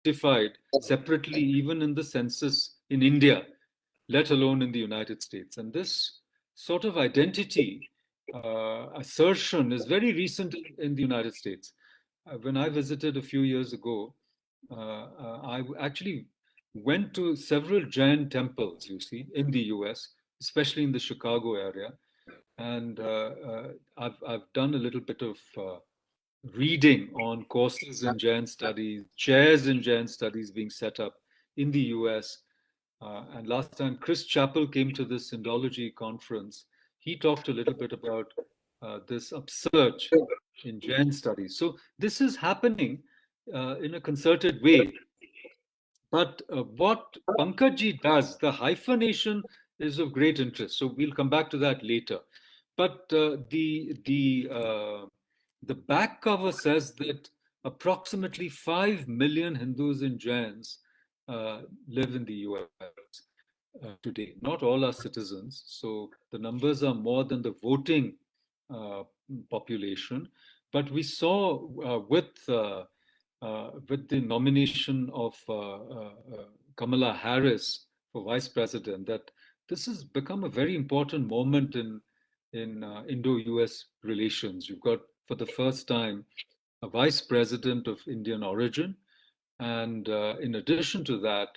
identified separately, even in the census in India, let alone in the United States. And this sort of identity assertion is very recent in the United States. When I visited a few years ago, I actually went to several Jain temples, you see, in the US, especially in the Chicago area. And I've done a little bit of reading on courses in Jain studies, chairs in Jain studies being set up in the US. And last time Chris Chappell came to this Indology conference, he talked a little bit about this upsurge in Jain studies. So this is happening in a concerted way. But what Pankaj does, the hyphenation is of great interest. So we'll come back to that later. But the back cover says that approximately 5 million Hindus and Jains live in the US today. Not all are citizens, so the numbers are more than the voting uh, population. But we saw with the nomination of Kamala Harris for vice president that this has become a very important moment in Indo-US relations. You've got, for the first time, a vice president of Indian origin, and in addition to that,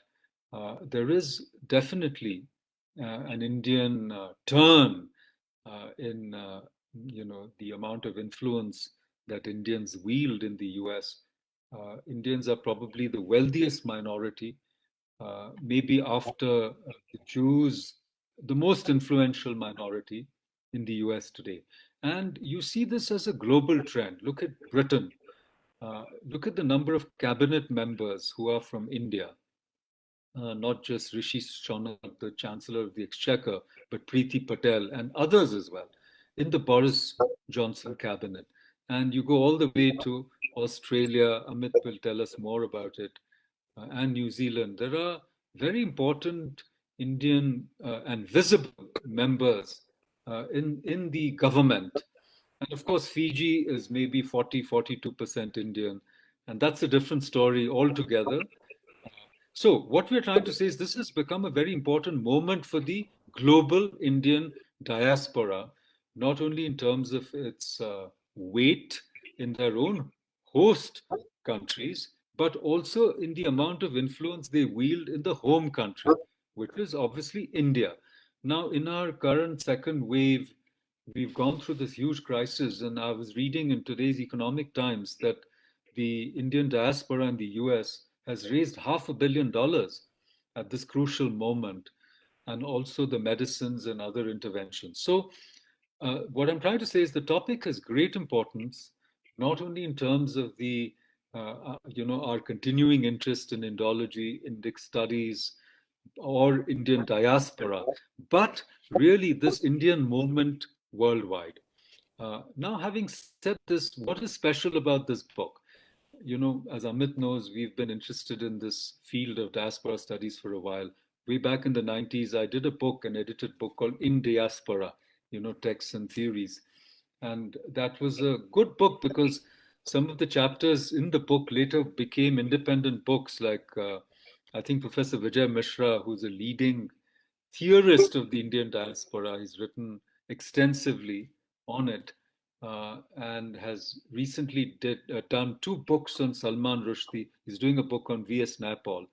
there is definitely an Indian turn in the amount of influence that Indians wield in the U.S. Indians are probably the wealthiest minority, maybe after the Jews, the most influential minority in the US today. And you see this as a global trend. Look at Britain. Look at the number of cabinet members who are from India, not just Rishi Sunak, the Chancellor of the Exchequer, but Preeti Patel and others as well in the Boris Johnson cabinet. And you go all the way to Australia. Amit will tell us more about it, and New Zealand. There are very important Indian and visible members in the government. And of course, Fiji is maybe 42% Indian. And that's a different story altogether. So, what we're trying to say is this has become a very important moment for the global Indian diaspora, not only in terms of its weight in their own host countries, but also in the amount of influence they wield in the home country, which is obviously India. Now, in our current second wave, we've gone through this huge crisis, and I was reading in today's Economic Times that the Indian diaspora in the US has raised $500 million at this crucial moment, and also the medicines and other interventions. So, what I'm trying to say is the topic has great importance, not only in terms of the our continuing interest in Indology, Indic studies, or Indian diaspora, but really this Indian movement worldwide. Now, having said this, what is special about this book? As Amit knows, we've been interested in this field of diaspora studies for a while. Way back in the 90s, I did a book, an edited book called In Diaspora, Texts and Theories. And that was a good book because some of the chapters in the book later became independent books, like I think Professor Vijay Mishra, who's a leading theorist of the Indian diaspora. He's written extensively on it and has recently done two books on Salman Rushdie. He's doing a book on V.S. Naipaul.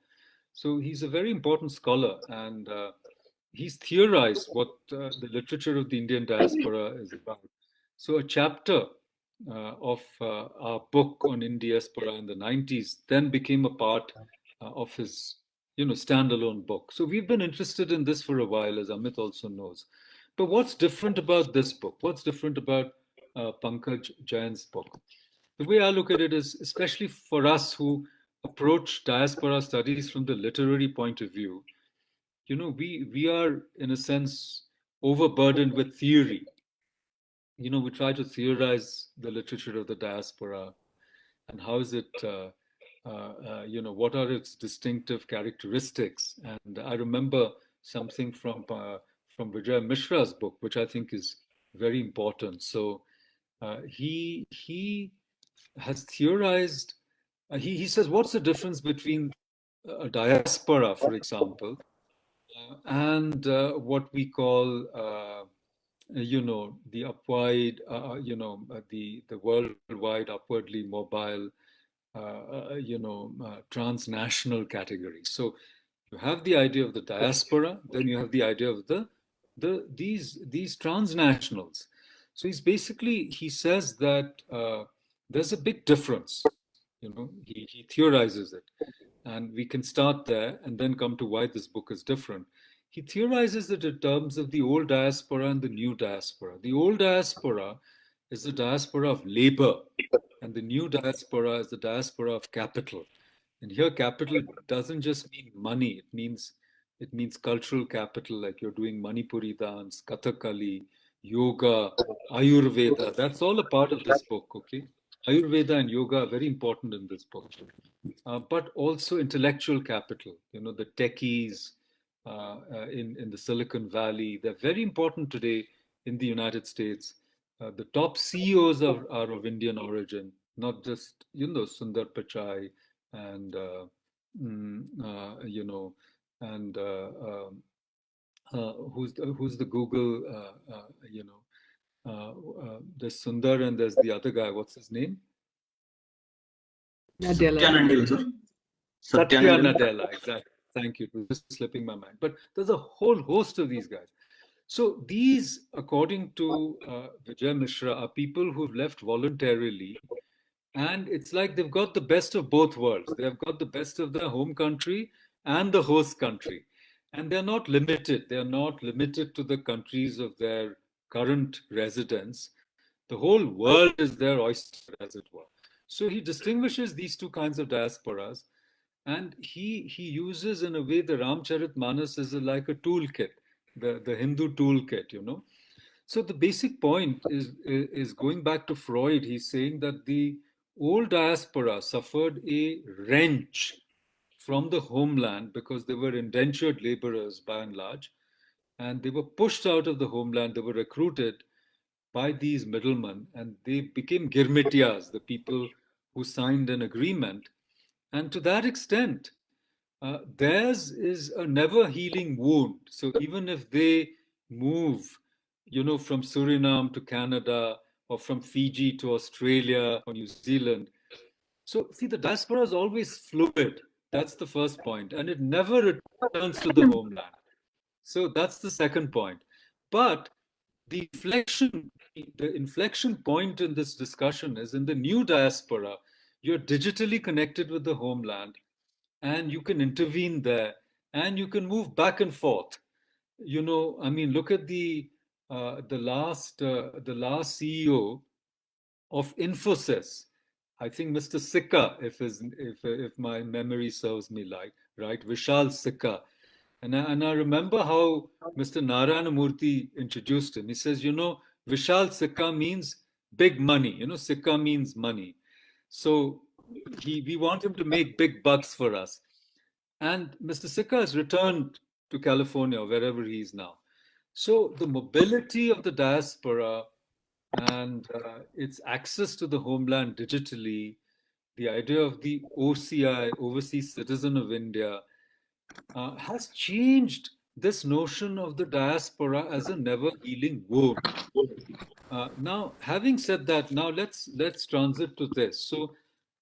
So he's a very important scholar, and he's theorized what the literature of the Indian diaspora is about. So a chapter of our book on Indian diaspora in the 90s then became a part of his standalone book. So we've been interested in this for a while, as Amit also knows. But what's different about this book? What's different about Pankaj Jain's book? The way I look at it is, especially for us who approach diaspora studies from the literary point of view, we are in a sense overburdened with theory. We try to theorize the literature of the diaspora and how is it what are its distinctive characteristics. And I remember something from Vijay Mishra's book, which I think is very important. So he has theorized He says, what's the difference between a diaspora, for example, and what we call, the upwide, the worldwide upwardly mobile, transnational category. So you have the idea of the diaspora, then you have the idea of these transnationals. So he says that there's a big difference. He theorizes it, and we can start there and then come to why this book is different. He theorizes it in terms of the old diaspora and the new diaspora. The old diaspora is the diaspora of labor, and the new diaspora is the diaspora of capital. And here, capital doesn't just mean money; it means cultural capital, like you're doing Manipuri dance, Kathakali, yoga, Ayurveda. That's all a part of this book. Okay, Ayurveda and yoga are very important in this book, but also intellectual capital. The techies in the Silicon Valley, they're very important today in the United States. The top CEOs are of Indian origin, not just Sundar Pichai and and who's the Google there's Sundar and there's the other guy. What's his name? Nadella. Satya Nadella, exactly. Thank you. It was just slipping my mind. But there's a whole host of these guys. So these, according to Vijay Mishra, are people who've left voluntarily. And it's like they've got the best of both worlds. They've got the best of their home country and the host country. And they're not limited. They're not limited to the countries of their current residence. The whole world is their oyster, as it were. So he distinguishes these two kinds of diasporas, and he uses in a way the Ramcharitmanas is like a toolkit, the Hindu toolkit. So the basic point is going back to Freud. He's saying that the old diaspora suffered a wrench from the homeland because they were indentured laborers by and large, and they were pushed out of the homeland. They were recruited by these middlemen, and they became girmitiyas, the people who signed an agreement. And to that extent, theirs is a never healing wound. So even if they move, from Suriname to Canada or from Fiji to Australia or New Zealand, so see, the diaspora is always fluid. That's the first point, and it never returns to the homeland. So that's the second point. But the inflection point in this discussion is in the new diaspora. You're digitally connected with the homeland, and you can intervene there, and you can move back and forth. I mean, look at the last CEO of Infosys. I think Mr. Sikka, if my memory serves me right, Vishal Sikka. And I remember how Mr. Narayana Murthy introduced him. He says, Vishal Sikka means big money. Sikka means money. So we want him to make big bucks for us. And Mr. Sikka has returned to California, wherever he is now. So the mobility of the diaspora and its access to the homeland digitally, the idea of the OCI, Overseas Citizen of India, has changed this notion of the diaspora as a never healing wound. Now, having said that, now let's transit to this. So,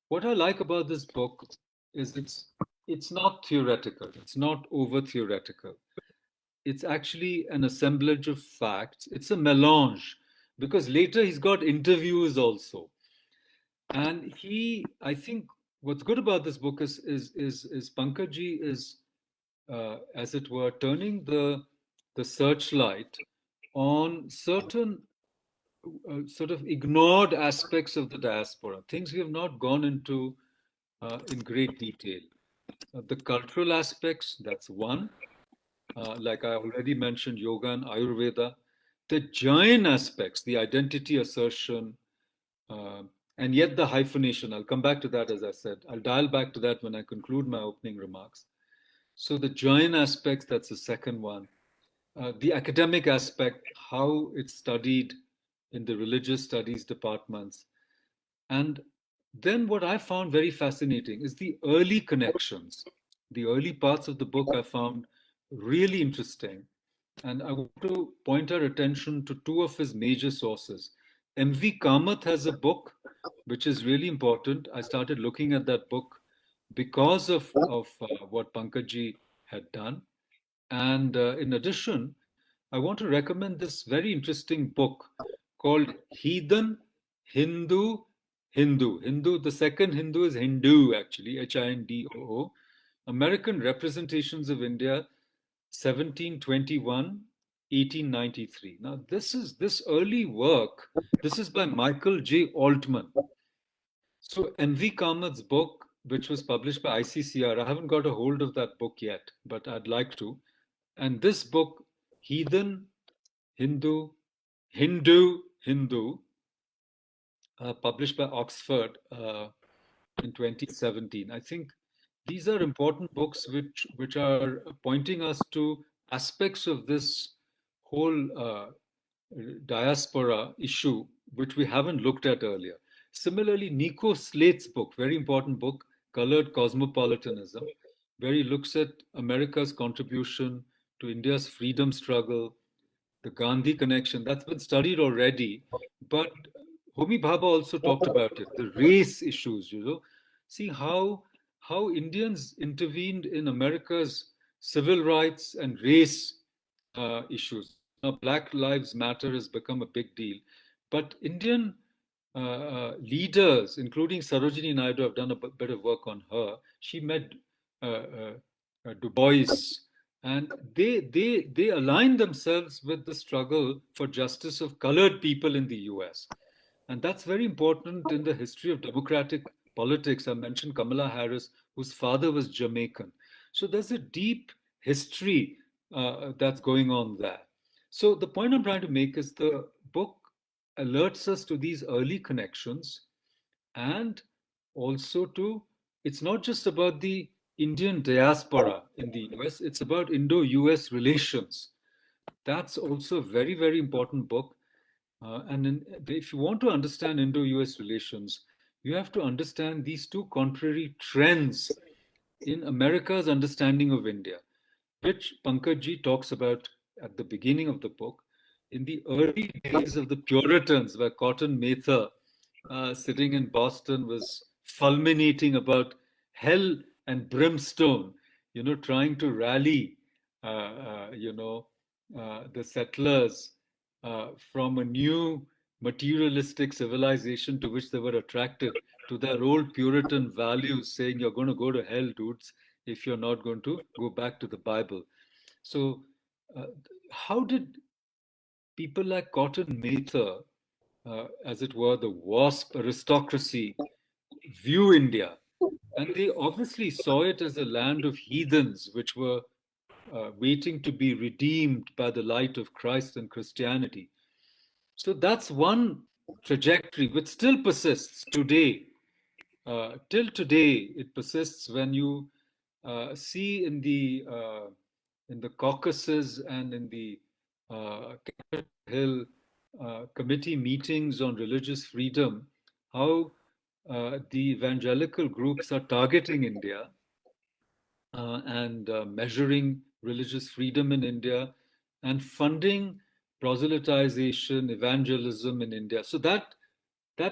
what I like about this book is it's not theoretical. It's not over theoretical. It's actually an assemblage of facts. It's a melange because later he's got interviews also, and I think, what's good about this book is Pankaj is, as it were, turning the searchlight on certain sort of ignored aspects of the diaspora, things we have not gone into in great detail. The cultural aspects, that's one. Like I already mentioned, yoga and Ayurveda. The Jain aspects, the identity assertion, uh, and yet the hyphenation. I'll come back to that, as I said. I'll dial back to that when I conclude my opening remarks. So the Jain aspects, that's the second one. The academic aspect, how it's studied in the religious studies departments. And then what I found very fascinating is the early connections. The early parts of the book I found really interesting. And I want to point our attention to two of his major sources. M.V. Kamath has a book which is really important. I started looking at that book because of what Pankaj had done. And in addition, I want to recommend this very interesting book called Heathen, Hindu, Hindu. Hindu, the second Hindu is Hindu, actually, Hindoo. American Representations of India, 1721, 1893. Now, this early work. This is by Michael J. Altman. So M.V. Kamath's book, which was published by ICCR, I haven't got a hold of that book yet, but I'd like to. And this book, Heathen, Hindu, Hindu, published by Oxford in 2017. I think these are important books which are pointing us to aspects of this whole diaspora issue which we haven't looked at earlier. Similarly, Nico Slate's book, very important book, Colored Cosmopolitanism, where he looks at America's contribution to India's freedom struggle, the Gandhi connection, that's been studied already. But Homi Bhabha also talked about it, the race issues, See how Indians intervened in America's civil rights and race issues. Now, Black Lives Matter has become a big deal, but Indian leaders, including Sarojini Naidu, have done a bit of work on her. She met uh, uh, Du Bois, and they aligned themselves with the struggle for justice of colored people in the US. And that's very important in the history of democratic politics. I mentioned Kamala Harris, whose father was Jamaican. So there's a deep history that's going on there. So the point I'm trying to make is the book alerts us to these early connections, and also to, it's not just about the Indian diaspora in the US, it's about Indo-US relations. That's also a very, very important book. If you want to understand Indo-US relations, you have to understand these two contrary trends in America's understanding of India, which Pankaj talks about at the beginning of the book. In the early days of the Puritans, where Cotton Mather, sitting in Boston, was fulminating about hell and brimstone, trying to rally, the settlers from a new materialistic civilization to which they were attracted, to their old Puritan values, saying, "You're going to go to hell, dudes, if you're not going to go back to the Bible." So, uh, how did people like Cotton Mather, as it were, the WASP aristocracy, view India? And they obviously saw it as a land of heathens, which were waiting to be redeemed by the light of Christ and Christianity. So that's one trajectory which still persists today. Till today, it persists when you see in the caucuses and in the Capitol Hill committee meetings on religious freedom, how the evangelical groups are targeting India and measuring religious freedom in India and funding proselytization, evangelism in India. So that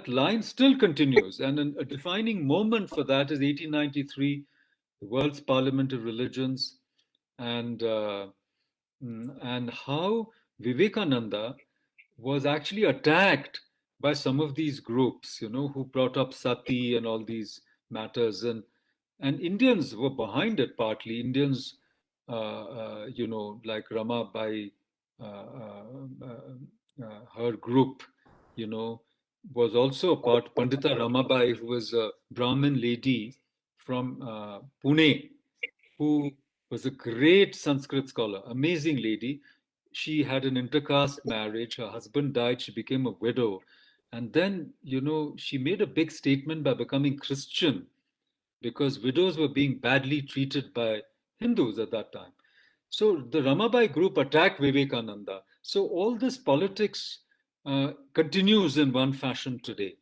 line still continues. And a defining moment for that is 1893, the World's Parliament of Religions, and and how Vivekananda was actually attacked by some of these groups, who brought up sati and all these matters, and Indians were behind it partly. Indians, like Ramabai, her group, you know, was also a part. Pandita Ramabai, who was a Brahmin lady from Pune, who was a great Sanskrit scholar, amazing lady. She had an intercaste marriage. Her husband died. She became a widow. And then, she made a big statement by becoming Christian because widows were being badly treated by Hindus at that time. So the Ramabai group attacked Vivekananda. So all this politics continues in one fashion today.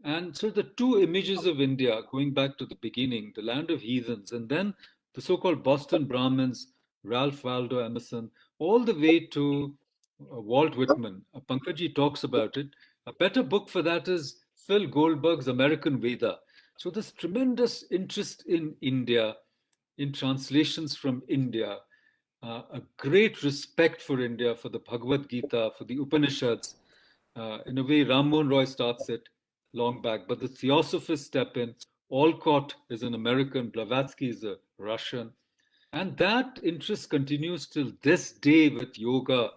And so the two images of India, going back to the beginning, the land of heathens, and then the so-called Boston Brahmins, Ralph Waldo Emerson, all the way to Walt Whitman. Pankaj talks about it. A better book for that is Phil Goldberg's American Veda. So this tremendous interest in India, in translations from India, a great respect for India, for the Bhagavad Gita, for the Upanishads. In a way, Ram Mohan Roy starts it long back, but the Theosophists step in. Alcott is an American, Blavatsky is a Russian. And that interest continues till this day with yoga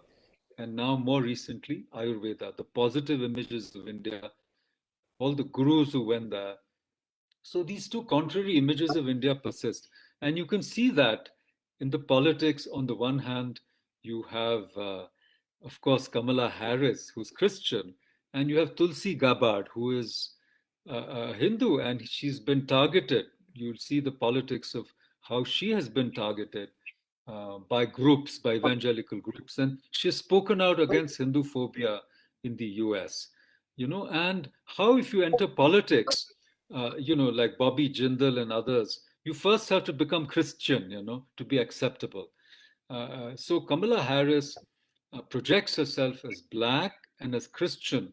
and now more recently, Ayurveda, the positive images of India, all the gurus who went there. So these two contrary images of India persist. And you can see that in the politics. On the one hand, you have, of course, Kamala Harris, who's Christian, and you have Tulsi Gabbard, who is a Hindu, and she's been targeted. You'll see the politics of how she has been targeted by groups, by evangelical groups. And she has spoken out against Hindu phobia in the US. And how if you enter politics, like Bobby Jindal and others, you first have to become Christian, to be acceptable. So Kamala Harris projects herself as black and as Christian,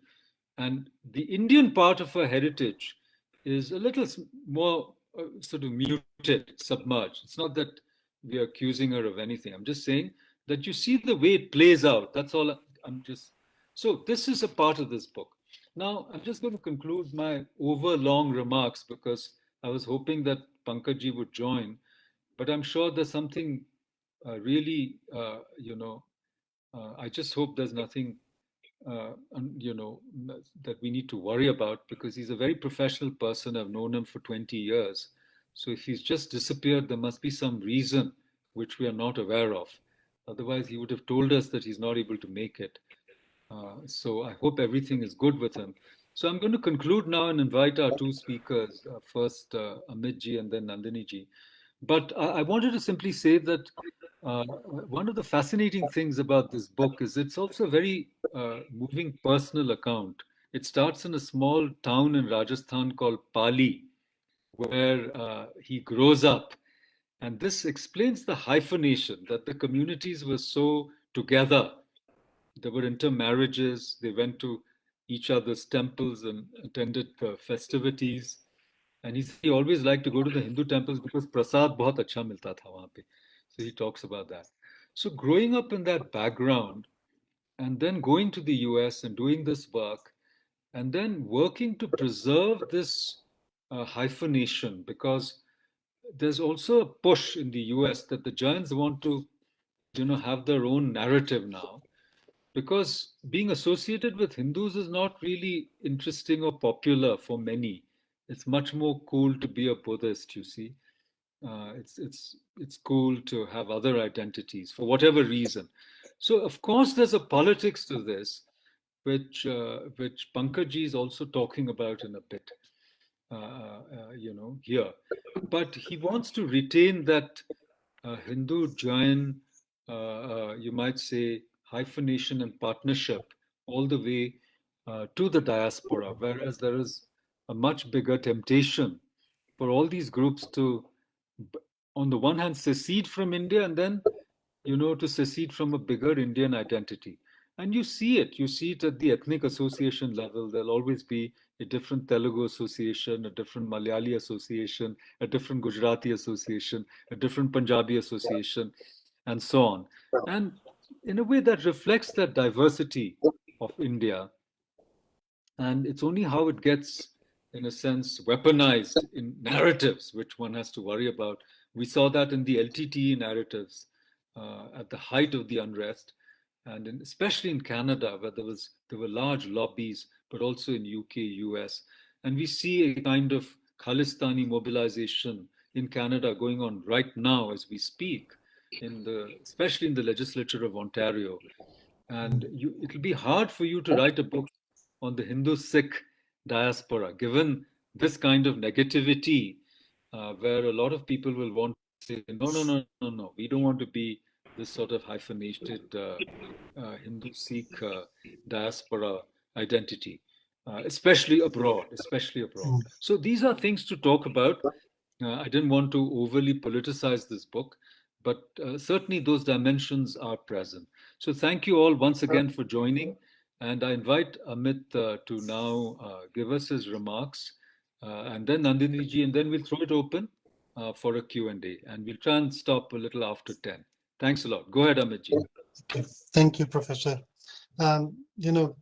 and the Indian part of her heritage is a little more sort of muted, submerged. It's not that we are accusing her of anything. I'm just saying that you see the way it plays out. That's all. I'm just so this is a part of this book. Now I'm just going to conclude my over long remarks because I was hoping that Pankaj would join, but I'm sure there's something really, I just hope there's nothing, that we need to worry about because he's a very professional person. I've known him for 20 years. So if he's just disappeared, there must be some reason which we are not aware of. Otherwise, he would have told us that he's not able to make it. So I hope everything is good with him. So I'm going to conclude now and invite our two speakers, first Amit ji and then Nandini ji. But I wanted to simply say that one of the fascinating things about this book is it's also a very moving personal account. It starts in a small town in Rajasthan called Pali, where he grows up. And this explains the hyphenation that the communities were so together. There were intermarriages, they went to each other's temples and attended the festivities. And he said he always liked to go to the Hindu temples because prasad bahut acha milta tha wahan pe. So he talks about that. So growing up in that background and then going to the US and doing this work and then working to preserve this hyphenation because there's also a push in the US that the Jains want to, have their own narrative now because being associated with Hindus is not really interesting or popular for many. It's much more cool to be a Buddhist, you see. It's cool to have other identities for whatever reason. So of course there's a politics to this, which Pankaj is also talking about in a bit, here. But he wants to retain that Hindu-Jain, you might say, hyphenation and partnership all the way to the diaspora, whereas there is a much bigger temptation for all these groups to, on the one hand, secede from India and then, to secede from a bigger Indian identity. And you see it. You see it at the ethnic association level. There'll always be a different Telugu association, a different Malayali association, a different Gujarati association, a different Punjabi association, and so on. And in a way that reflects that diversity of India. And it's only how it gets, in a sense, weaponized in narratives, which one has to worry about. We saw that in the LTTE narratives at the height of the unrest, and especially in Canada, where there were large lobbies, but also in UK, US, and we see a kind of Khalistani mobilization in Canada going on right now as we speak, especially in the legislature of Ontario. And it'll be hard for you to write a book on the Hindu Sikh diaspora, given this kind of negativity, where a lot of people will want to say, no, no, no, no, no, we don't want to be this sort of hyphenated Hindu Sikh diaspora identity. especially abroad, especially abroad. So these are things to talk about. I didn't want to overly politicize this book, but certainly those dimensions are present. So thank you all once again for joining. And I invite Amit to now give us his remarks, and then Nandini ji, and then we'll throw it open for a Q&A. And we'll try and stop a little after 10. Thanks a lot. Go ahead, Amit ji. Okay. Thank you, Professor. You know,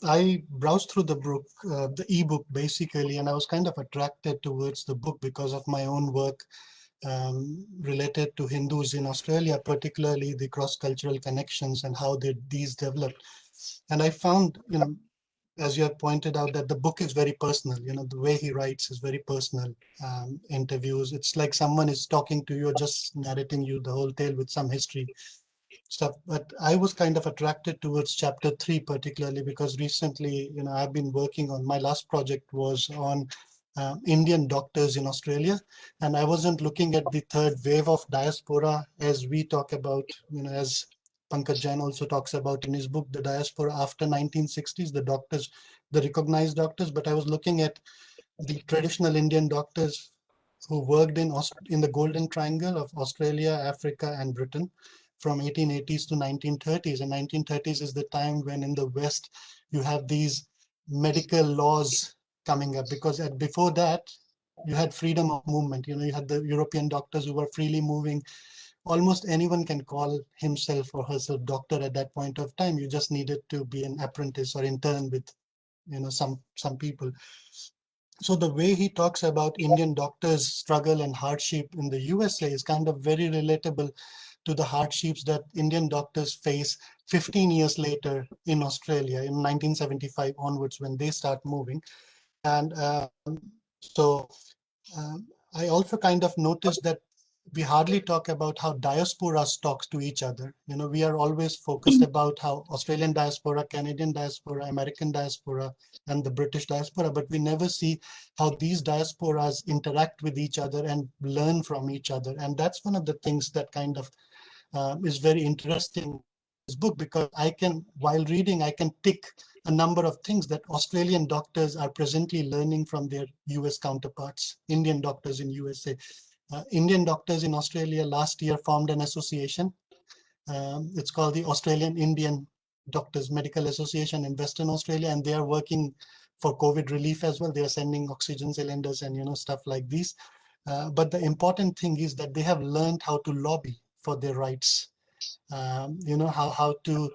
I browsed through the ebook basically, and I was kind of attracted towards the book because of my own work related to Hindus in Australia, particularly the cross-cultural connections and how these developed. And I found, as you have pointed out, that the book is very personal. The way he writes is very personal. Interviews, it's like someone is talking to you, just narrating you the whole tale with some history stuff. But I was kind of attracted towards chapter 3, particularly because recently, I've been working on, my last project was on Indian doctors in Australia. And I wasn't looking at the third wave of diaspora as we talk about, as Pankaj Jain also talks about in his book, the diaspora after 1960s, the doctors, the recognized doctors. But I was looking at the traditional Indian doctors who worked in the Golden Triangle of Australia, Africa, and Britain from 1880s to 1930s. And 1930s is the time when in the West you have these medical laws coming up, because before that you had freedom of movement. You had the European doctors who were freely moving. Almost anyone can call himself or herself doctor at that point of time. You just needed to be an apprentice or intern with some people. So the way he talks about Indian doctors' struggle and hardship in the USA is kind of very relatable to the hardships that Indian doctors face 15 years later in Australia in 1975 onwards when they start moving. And so I also kind of noticed that we hardly talk about how diasporas talks to each other. We are always focused about how Australian diaspora, Canadian diaspora, American diaspora, and the British diaspora, but we never see how these diasporas interact with each other and learn from each other. And that's one of the things that kind of is very interesting in this book, because while reading, I can tick a number of things that Australian doctors are presently learning from their US counterparts, Indian doctors in USA. Indian doctors in Australia last year formed an association. It's called the Australian Indian Doctors Medical Association in Western Australia, and they are working for COVID relief as well. They are sending oxygen cylinders and stuff like these. But the important thing is that they have learned how to lobby for their rights. How to,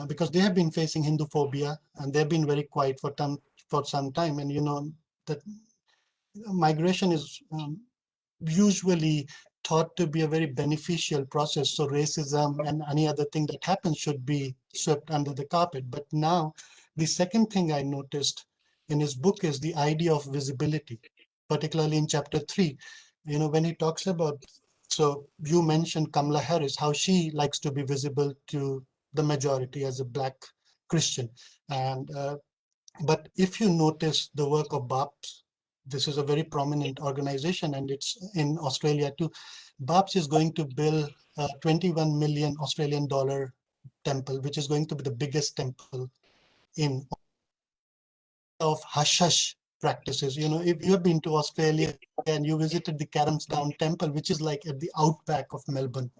because they have been facing Hindu phobia and they've been very quiet for some time. And that migration is usually thought to be a very beneficial process. So racism and any other thing that happens should be swept under the carpet. But now the second thing I noticed in his book is the idea of visibility, particularly in chapter 3. When he talks about, so you mentioned Kamala Harris, how she likes to be visible to the majority as a Black Christian. And but if you notice the work of BAPS, this is a very prominent organization and it's in Australia too. BAPS is going to build a 21 million Australian dollar temple, which is going to be the biggest temple in of hush hush practices. If you have been to Australia and you visited the Caramsdown temple, which is like at the outback of Melbourne,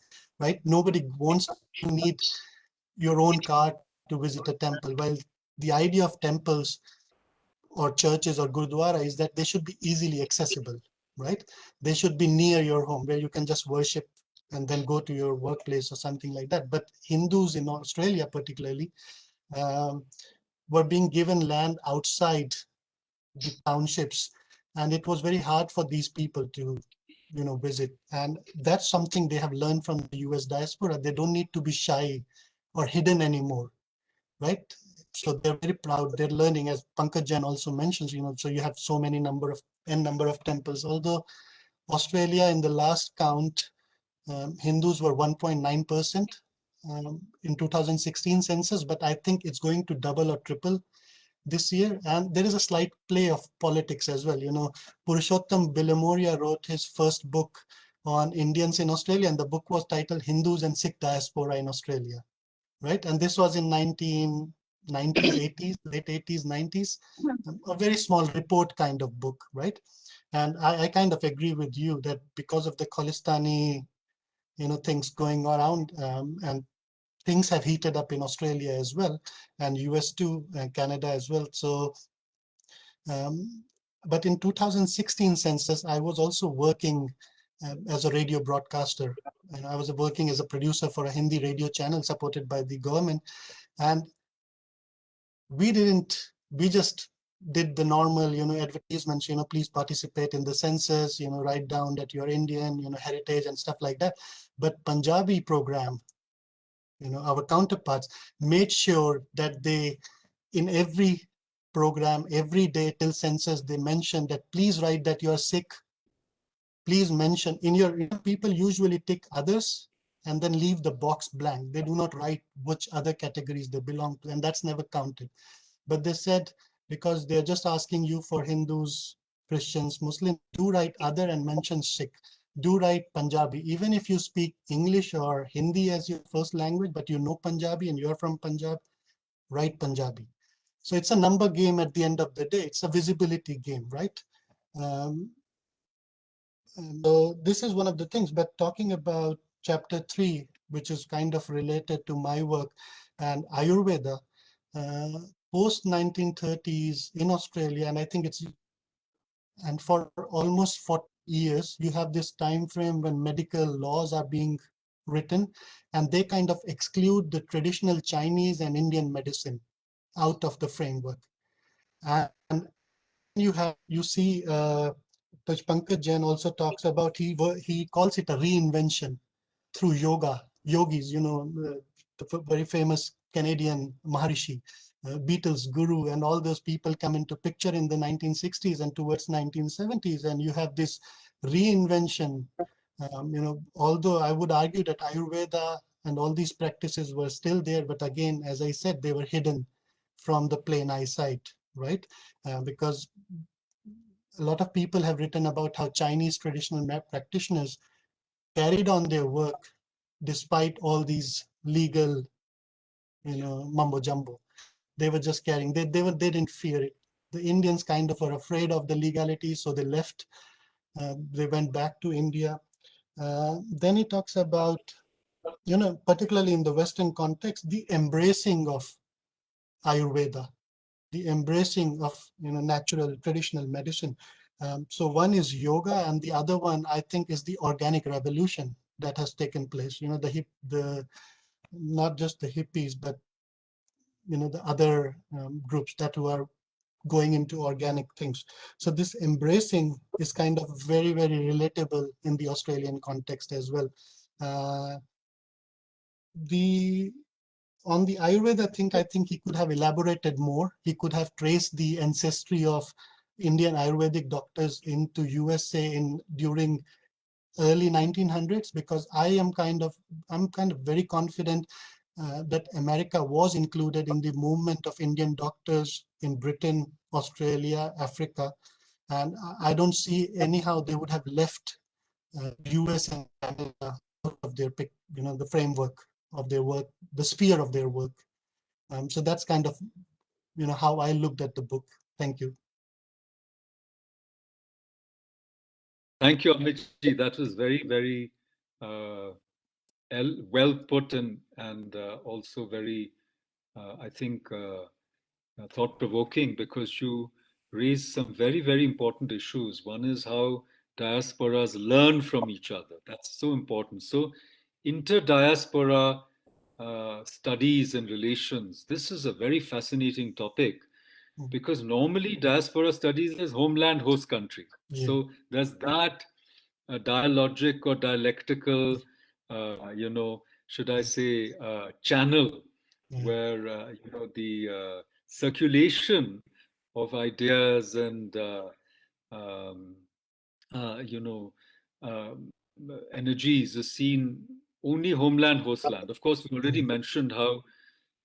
right? Nobody wants to need your own car to visit a temple. Well, the idea of temples or churches or gurdwara is that they should be easily accessible, right? They should be near your home where you can just worship and then go to your workplace or something like that. But Hindus in Australia particularly um, were being given land outside the townships, and it was very hard for these people to visit. And that's something they have learned from the US diaspora. They don't need to be shy or hidden anymore, right? So they're very proud. They're learning, as Pankaj Jain also mentions, so you have so many number of temples. Although Australia in the last count, Hindus were 1.9% in 2016 census, but I think it's going to double or triple this year. And there is a slight play of politics as well. Purushottam Bilamoria wrote his first book on Indians in Australia, and the book was titled Hindus and Sikh Diaspora in Australia, right? And this was in 90s, 80s, late 80s, 90s, a very small report kind of book, right? And I kind of agree with you that because of the Khalistani, things going around, and things have heated up in Australia as well, and US too, and Canada as well. So, but in 2016 census, I was also working as a radio broadcaster. And I was working as a producer for a Hindi radio channel supported by the government. And we just did the normal, advertisements, please participate in the census, write down that you're Indian, heritage and stuff like that. But Punjabi program, our counterparts made sure that they, in every program, every day till census, they mentioned that please write that you're Sikh. Please mention in your, people usually tick others and then leave the box blank. They do not write which other categories they belong to, and that's never counted. But they said, because they're just asking you for Hindus, Christians, Muslims, do write other and mention Sikh. Do write Punjabi. Even if you speak English or Hindi as your first language, but you know Punjabi and you're from Punjab, write Punjabi. So it's a number game at the end of the day. It's a visibility game, right? Um, so this is one of the things, but talking about chapter 3, which is kind of related to my work and Ayurveda, uh, post 1930s in Australia, and I think it's, and for almost 40 years, you have this time frame when medical laws are being written, and they kind of exclude the traditional Chinese and Indian medicine out of the framework. And you see Prof Pankaj Jain also talks about, he calls it a reinvention through yoga, yogis, the very famous Canadian Maharishi, Beatles, Guru, and all those people come into picture in the 1960s and towards 1970s, and you have this reinvention. Although I would argue that Ayurveda and all these practices were still there, but again, as I said, they were hidden from the plain eyesight, right? Because a lot of people have written about how Chinese traditional practitioners carried on their work despite all these legal, mumbo jumbo. They were just carrying. They didn't fear it. The Indians kind of were afraid of the legality, so they left. They went back to India. Then he talks about, particularly in the Western context, the embracing of Ayurveda, the embracing of natural traditional medicine. So one is yoga, and the other one I think is the organic revolution that has taken place. The not just the hippies, but the other groups that were going into organic things. So this embracing is kind of very, very relatable in the Australian context as well. Uh, the On the Ayurveda thing, I think he could have elaborated more. He could have traced the ancestry of Indian Ayurvedic doctors into USA during early 1900s, because I'm kind of very confident that America was included in the movement of Indian doctors in Britain, Australia, Africa, and I don't see anyhow they would have left US and Canada out of their the framework of their work, the sphere of their work. So that's kind of how I looked at the book. Thank you. Thank you, Amitji. That was very, very well put and also very, I think, thought-provoking, because you raised some very, very important issues. One is how diasporas learn from each other. That's so important. So inter-diaspora studies and relations, this is a very fascinating topic, because normally diaspora studies is homeland host country. Yeah. So there's that dialogic or dialectical, should I say, channel where, the circulation of ideas and, um, you know, um, energies is seen only homeland, hostland. Of course, we already mentioned how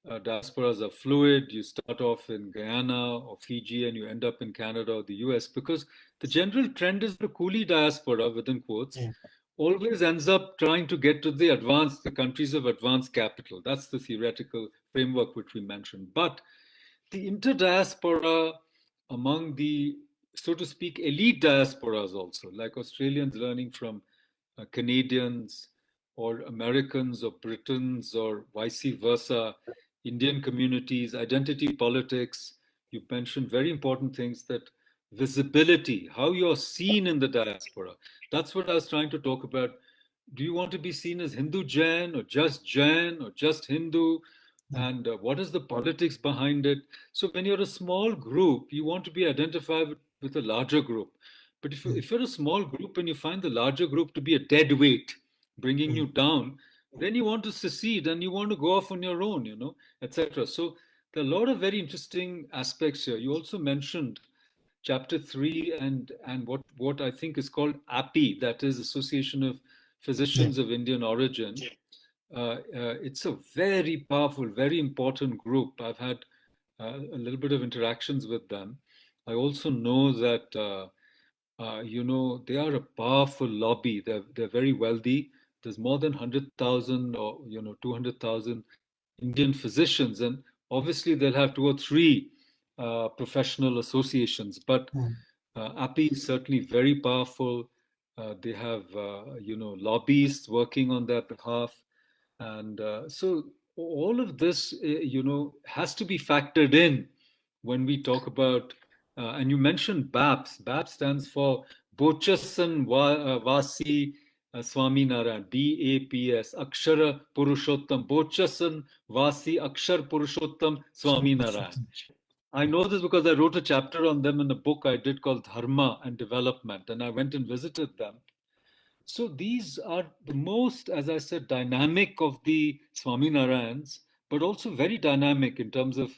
diasporas are fluid. You start off in Guyana or Fiji and you end up in Canada or the US, because the general trend is the coolie diaspora, within quotes, Yeah. always ends up trying to get to the countries of advanced capital. That's the theoretical framework which we mentioned. But the interdiaspora among the, so to speak, elite diasporas also, like Australians learning from Canadians or Americans or Britons or vice versa, Indian communities, identity politics. You mentioned very important things, that visibility, how you're seen in the diaspora. That's what I was trying to talk about. Do you want to be seen as Hindu-Jain or just Hindu? And what is the politics behind it? So when you're a small group, you want to be identified with a larger group. But if you're a small group and you find the larger group to be a dead weight, bringing you down, then you want to secede and you want to go off on your own, etc. So there are a lot of very interesting aspects here. You also mentioned chapter 3 and what I think is called API, that is Association of Yeah. Physicians of Indian Origin. It's a very powerful, very important group. I've had a little bit of interactions with them. I also know that they are a powerful lobby. They're very wealthy. There's more than 100,000 or 200,000 Indian physicians, and obviously they'll have two or three professional associations. But API is certainly very powerful. They have lobbyists working on their behalf, and so all of this has to be factored in when we talk about. And you mentioned BAPS. BAPS stands for Bochasan Vasi Swami Narayan, BAPS, Akshara Purushottam, Bochasan Vasi Akshar Purushottam Swami Narayan. I know this because I wrote a chapter on them in a book I did called Dharma and Development, and I went and visited them. So these are the most, as I said, dynamic of the Swaminarayans, but also very dynamic in terms of,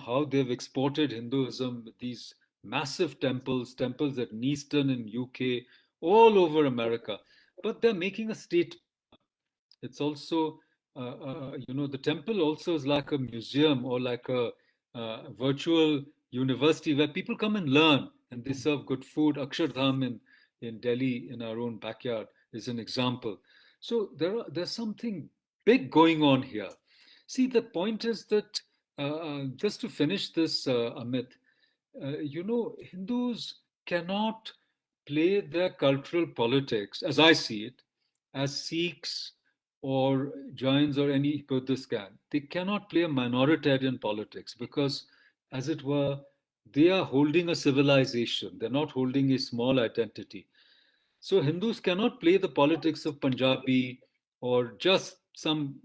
how they've exported Hinduism. These massive temples at Neaston in UK, all over America. But they're making a statement. It's also, the temple also is like a museum or like a virtual university where people come and learn and they serve good food. Akshardham in Delhi, in our own backyard, is an example. So there's something big going on here. See, the point is that, just to finish this, Amit, Hindus cannot play their cultural politics, as I see it, as Sikhs or Jains or any Buddhist can. They cannot play a minoritarian politics because, as it were, they are holding a civilization. They're not holding a small identity. So Hindus cannot play the politics of Punjabi or just some,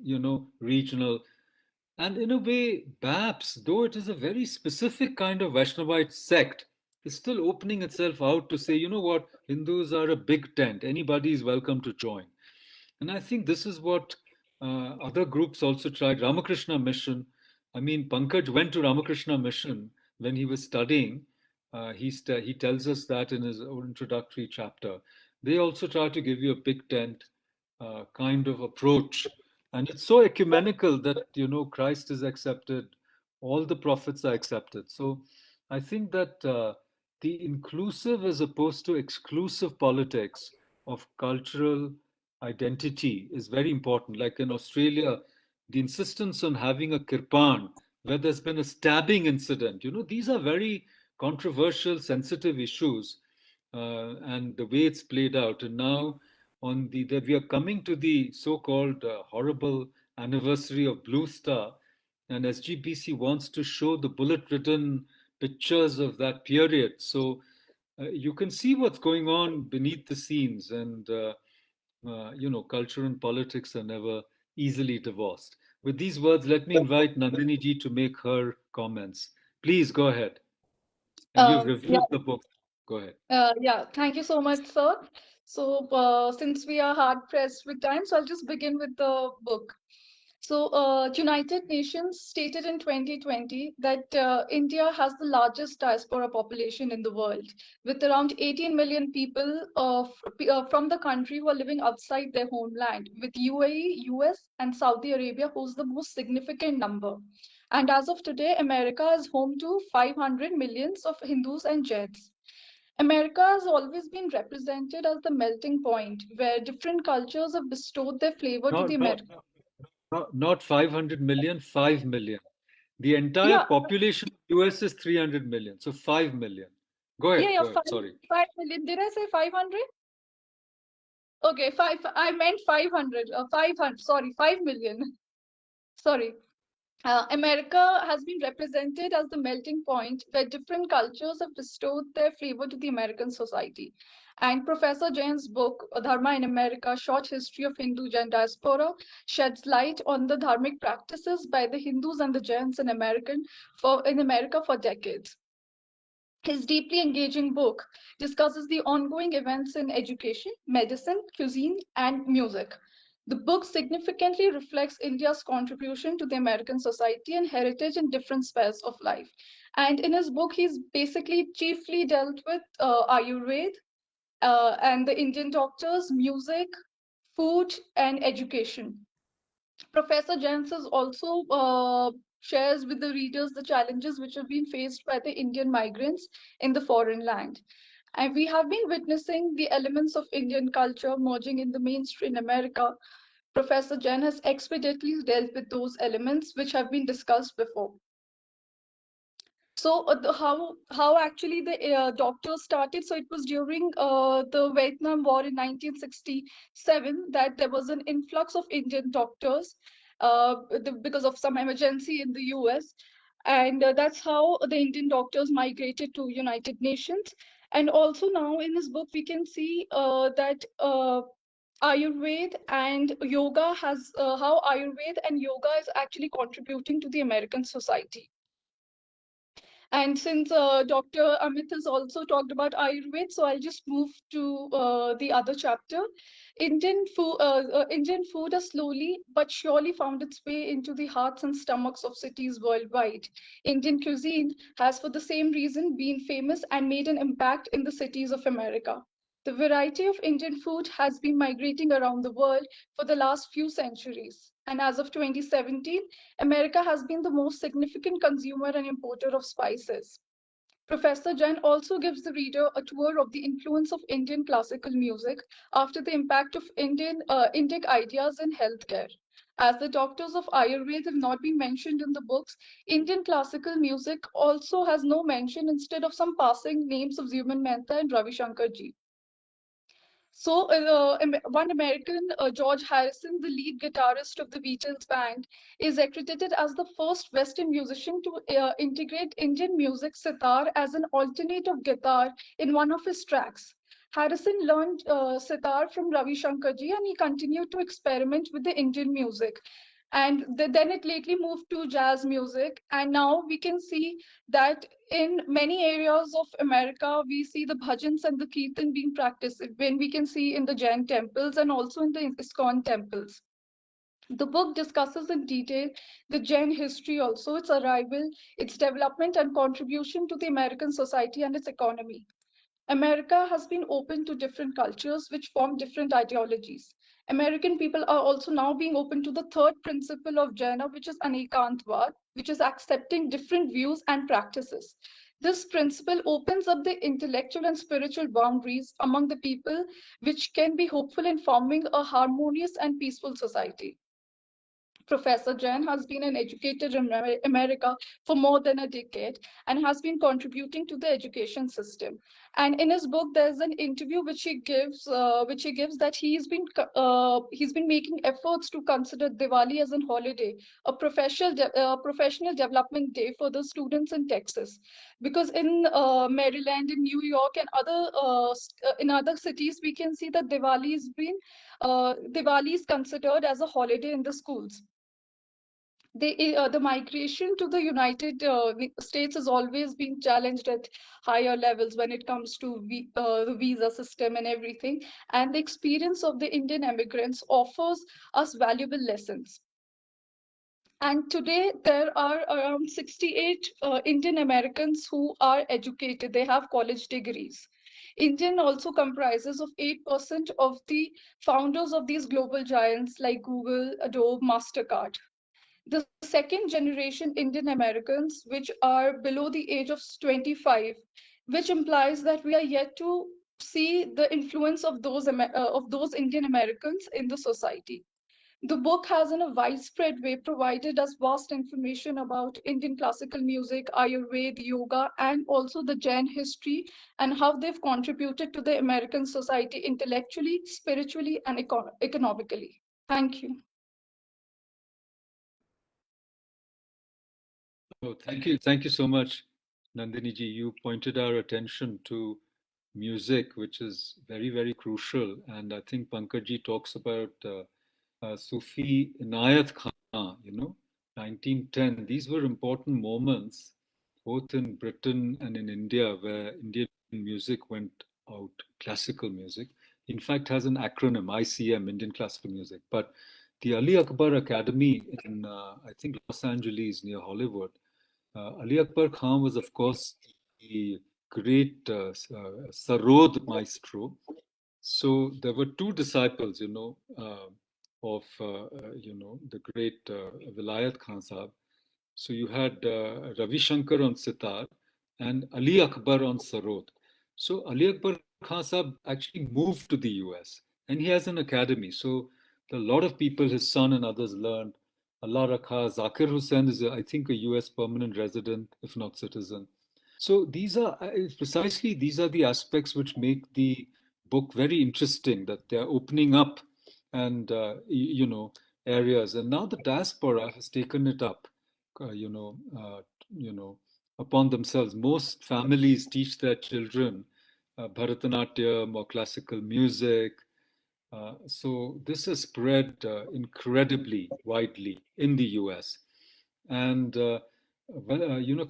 regional. And in a way, BAPS, though it is a very specific kind of Vaishnavite sect, is still opening itself out to say, you know what, Hindus are a big tent. Anybody is welcome to join. And I think this is what other groups also tried. Ramakrishna Mission. I mean, Pankaj went to Ramakrishna Mission when he was studying. He tells us that in his introductory chapter. They also try to give you a big tent kind of approach. And it's so ecumenical that, Christ is accepted, all the prophets are accepted. So I think that the inclusive as opposed to exclusive politics of cultural identity is very important. Like in Australia, the insistence on having a kirpan where there's been a stabbing incident, these are very controversial, sensitive issues, and the way it's played out. And now, that we are coming to the so-called horrible anniversary of Blue Star, and SGPC wants to show the bullet-ridden pictures of that period. So you can see what's going on beneath the scenes, and culture and politics are never easily divorced. With these words, let me invite Nandini ji to make her comments. Please go ahead. And you've Yeah, reviewed the book. Go ahead. yeah. Thank you so much, sir. So, since we are hard pressed with time, so I'll just begin with the book. So, United Nations stated in 2020 that India has the largest diaspora population in the world, with around 18 million people from the country who are living outside their homeland, with UAE, US, and Saudi Arabia holds the most significant number. And as of today, America is home to 500 millions of Hindus and Jains. America has always been represented as the melting point where different cultures have bestowed their flavor to the Not, American. not 500 million, 5 million. The entire Yeah, population of US is 300 million. So 5 million. Go yeah, ahead, yeah, go ahead. Sorry. 5 million. Did I say 500? Okay, I meant 500. 500. Sorry, 5 million. Sorry. America has been represented as the melting point where different cultures have bestowed their flavor to the American society. And Professor Jain's book, Dharma in America, Short History of Hindu-Jain Diaspora, sheds light on the dharmic practices by the Hindus and the Jains in America for decades. His deeply engaging book discusses the ongoing events in education, medicine, cuisine, and music. The book significantly reflects India's contribution to the American society and heritage in different spheres of life. And in his book, he's basically chiefly dealt with Ayurveda and the Indian doctors, music, food, and education. Professor Jains also shares with the readers the challenges which have been faced by the Indian migrants in the foreign land. And we have been witnessing the elements of Indian culture merging in the mainstream America. Professor Jain has expeditiously dealt with those elements which have been discussed before. So how actually the doctors started? So it was during the Vietnam War in 1967 that there was an influx of Indian doctors because of some emergency in the US, and that's how the Indian doctors migrated to United Nations. And also now in this book we can see that Ayurveda and yoga has how Ayurveda and yoga is actually contributing to the American society. And since Dr. Amit has also talked about Ayurveda, so I'll just move to the other chapter. Indian food has slowly but surely found its way into the hearts and stomachs of cities worldwide. Indian cuisine has, for the same reason, been famous and made an impact in the cities of America. The variety of Indian food has been migrating around the world for the last few centuries. And as of 2017, America has been the most significant consumer and importer of spices. Professor Jain also gives the reader a tour of the influence of Indian classical music after the impact of Indic ideas in healthcare. As the doctors of Ayurveda have not been mentioned in the books, Indian classical music also has no mention instead of some passing names of Zubin Mehta and Ravi Shankar ji. So, one American, George Harrison, the lead guitarist of the Beatles band, is accredited as the first Western musician to integrate Indian music sitar as an alternative guitar in one of his tracks. Harrison learned sitar from Ravi Shankar ji, and he continued to experiment with the Indian music. And then it lately moved to jazz music, and now we can see that in many areas of America, we see the bhajans and the kirtan being practiced, when we can see in the Jain temples and also in the ISKCON temples. The book discusses in detail the Jain history also, its arrival, its development and contribution to the American society and its economy. America has been open to different cultures which form different ideologies. American people are also now being open to the third principle of Jaina, which is Anekantvad, which is accepting different views and practices. This principle opens up the intellectual and spiritual boundaries among the people, which can be hopeful in forming a harmonious and peaceful society. Professor Jain has been an educator in America for more than a decade and has been contributing to the education system. And in his book, there's an interview which he gives that he's been making efforts to consider Diwali as a holiday, a professional development day for the students in Texas, because in Maryland, in New York, and in other cities, we can see that Diwali is considered as a holiday in the schools. The migration to the United States has always been challenged at higher levels when it comes to the visa system and everything. And the experience of the Indian immigrants offers us valuable lessons. And today there are around 68 Indian Americans who are educated. They have college degrees. Indian also comprises of 8% of the founders of these global giants like Google, Adobe, MasterCard. The second generation Indian Americans, which are below the age of 25, which implies that we are yet to see the influence of those Indian Americans in the society. The book has, in a widespread way, provided us vast information about Indian classical music, Ayurveda, yoga, and also the Jain history and how they've contributed to the American society intellectually, spiritually, and economically. Thank you. Oh, thank you so much, Nandini ji. You pointed our attention to music, which is very, very crucial. And I think Pankaj ji talks about Sufi Inayat Khan, 1910. These were important moments, both in Britain and in India, where Indian music went out, classical music. In fact, has an acronym, ICM, Indian Classical Music. But the Ali Akbar Academy in, I think, Los Angeles near Hollywood, Ali Akbar Khan was, of course, the great Sarod maestro. So there were two disciples, of, the great Vilayat Khan Sahab. So you had Ravi Shankar on sitar and Ali Akbar on sarod. So Ali Akbar Khan Sahab actually moved to the US and he has an academy. So a lot of people, his son and others, learned. Allah Rakha, Zakir Hussain is, I think, a US permanent resident, if not citizen. So these are precisely these are the aspects which make the book very interesting. That they're opening up, and areas. And now the diaspora has taken it up, uh, you know, uh, upon themselves. Most families teach their children Bharatanatyam or classical music. So this has spread incredibly widely in the US. And,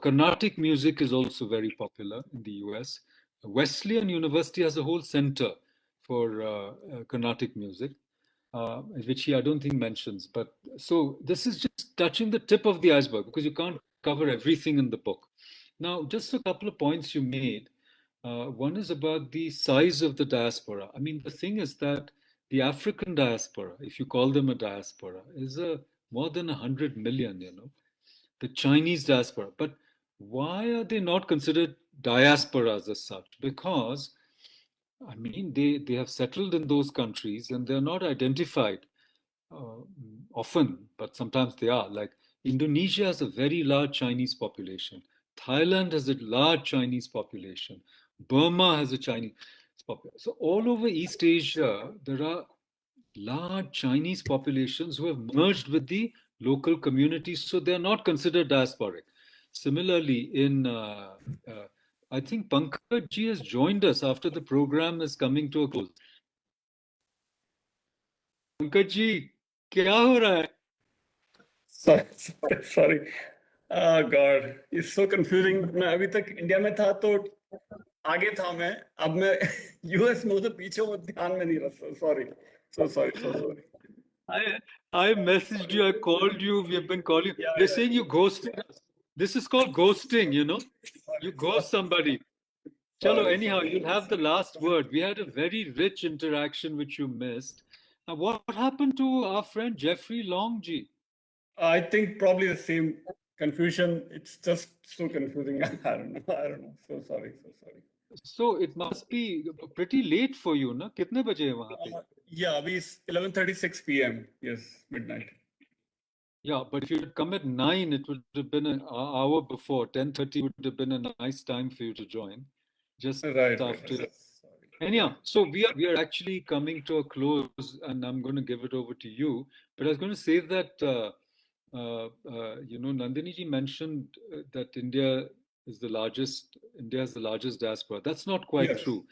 Carnatic music is also very popular in the US. Wesleyan University has a whole center for Carnatic music, which he, I don't think, mentions. But so this is just touching the tip of the iceberg because you can't cover everything in the book. Now, just a couple of points you made. One is about the size of the diaspora. I mean, the thing is that the African diaspora, if you call them a diaspora, is more than 100 million, the Chinese diaspora. But why are they not considered diasporas as such? Because, I mean, they have settled in those countries and they're not identified uh, often, but sometimes they are. Like Indonesia has a very large Chinese population. Thailand has a large Chinese population. Burma has a Chinese population. So all over East Asia, there are large Chinese populations who have merged with the local communities, so they are not considered diasporic. Similarly, I think Pankaj ji has joined us after the program is coming to a close. Pankaj ji, क्या हो रहा है? Sorry. Oh God, it's so confusing. मैं अभी तक India में था तो आगे था मैं. अब मैं यूएस में हूँ तो पीछे हूँ, ध्यान में नहीं रहा. Sorry. So sorry. I messaged you, I called you, we have been calling. They're saying you ghosted us. This is called ghosting, You ghost somebody. Chalo, anyhow, you'll have the last word. We had a very rich interaction which you missed. Now, what happened to our friend Jeffrey Longji? I think probably the same confusion. It's just so confusing. I don't know. So sorry. So it must be pretty late for you, na? कितने बजे है वहाँ पे? Yeah, it's 11:36 p.m. Yes, midnight. Yeah, but if you had come at 9, it would have been an hour before. 10:30 would have been a nice time for you to join. Just Right. after. Sorry. Anyhow, so we are actually coming to a close, and I'm going to give it over to you. But I was going to say that Nandini ji mentioned that India has the largest diaspora. That's not quite true.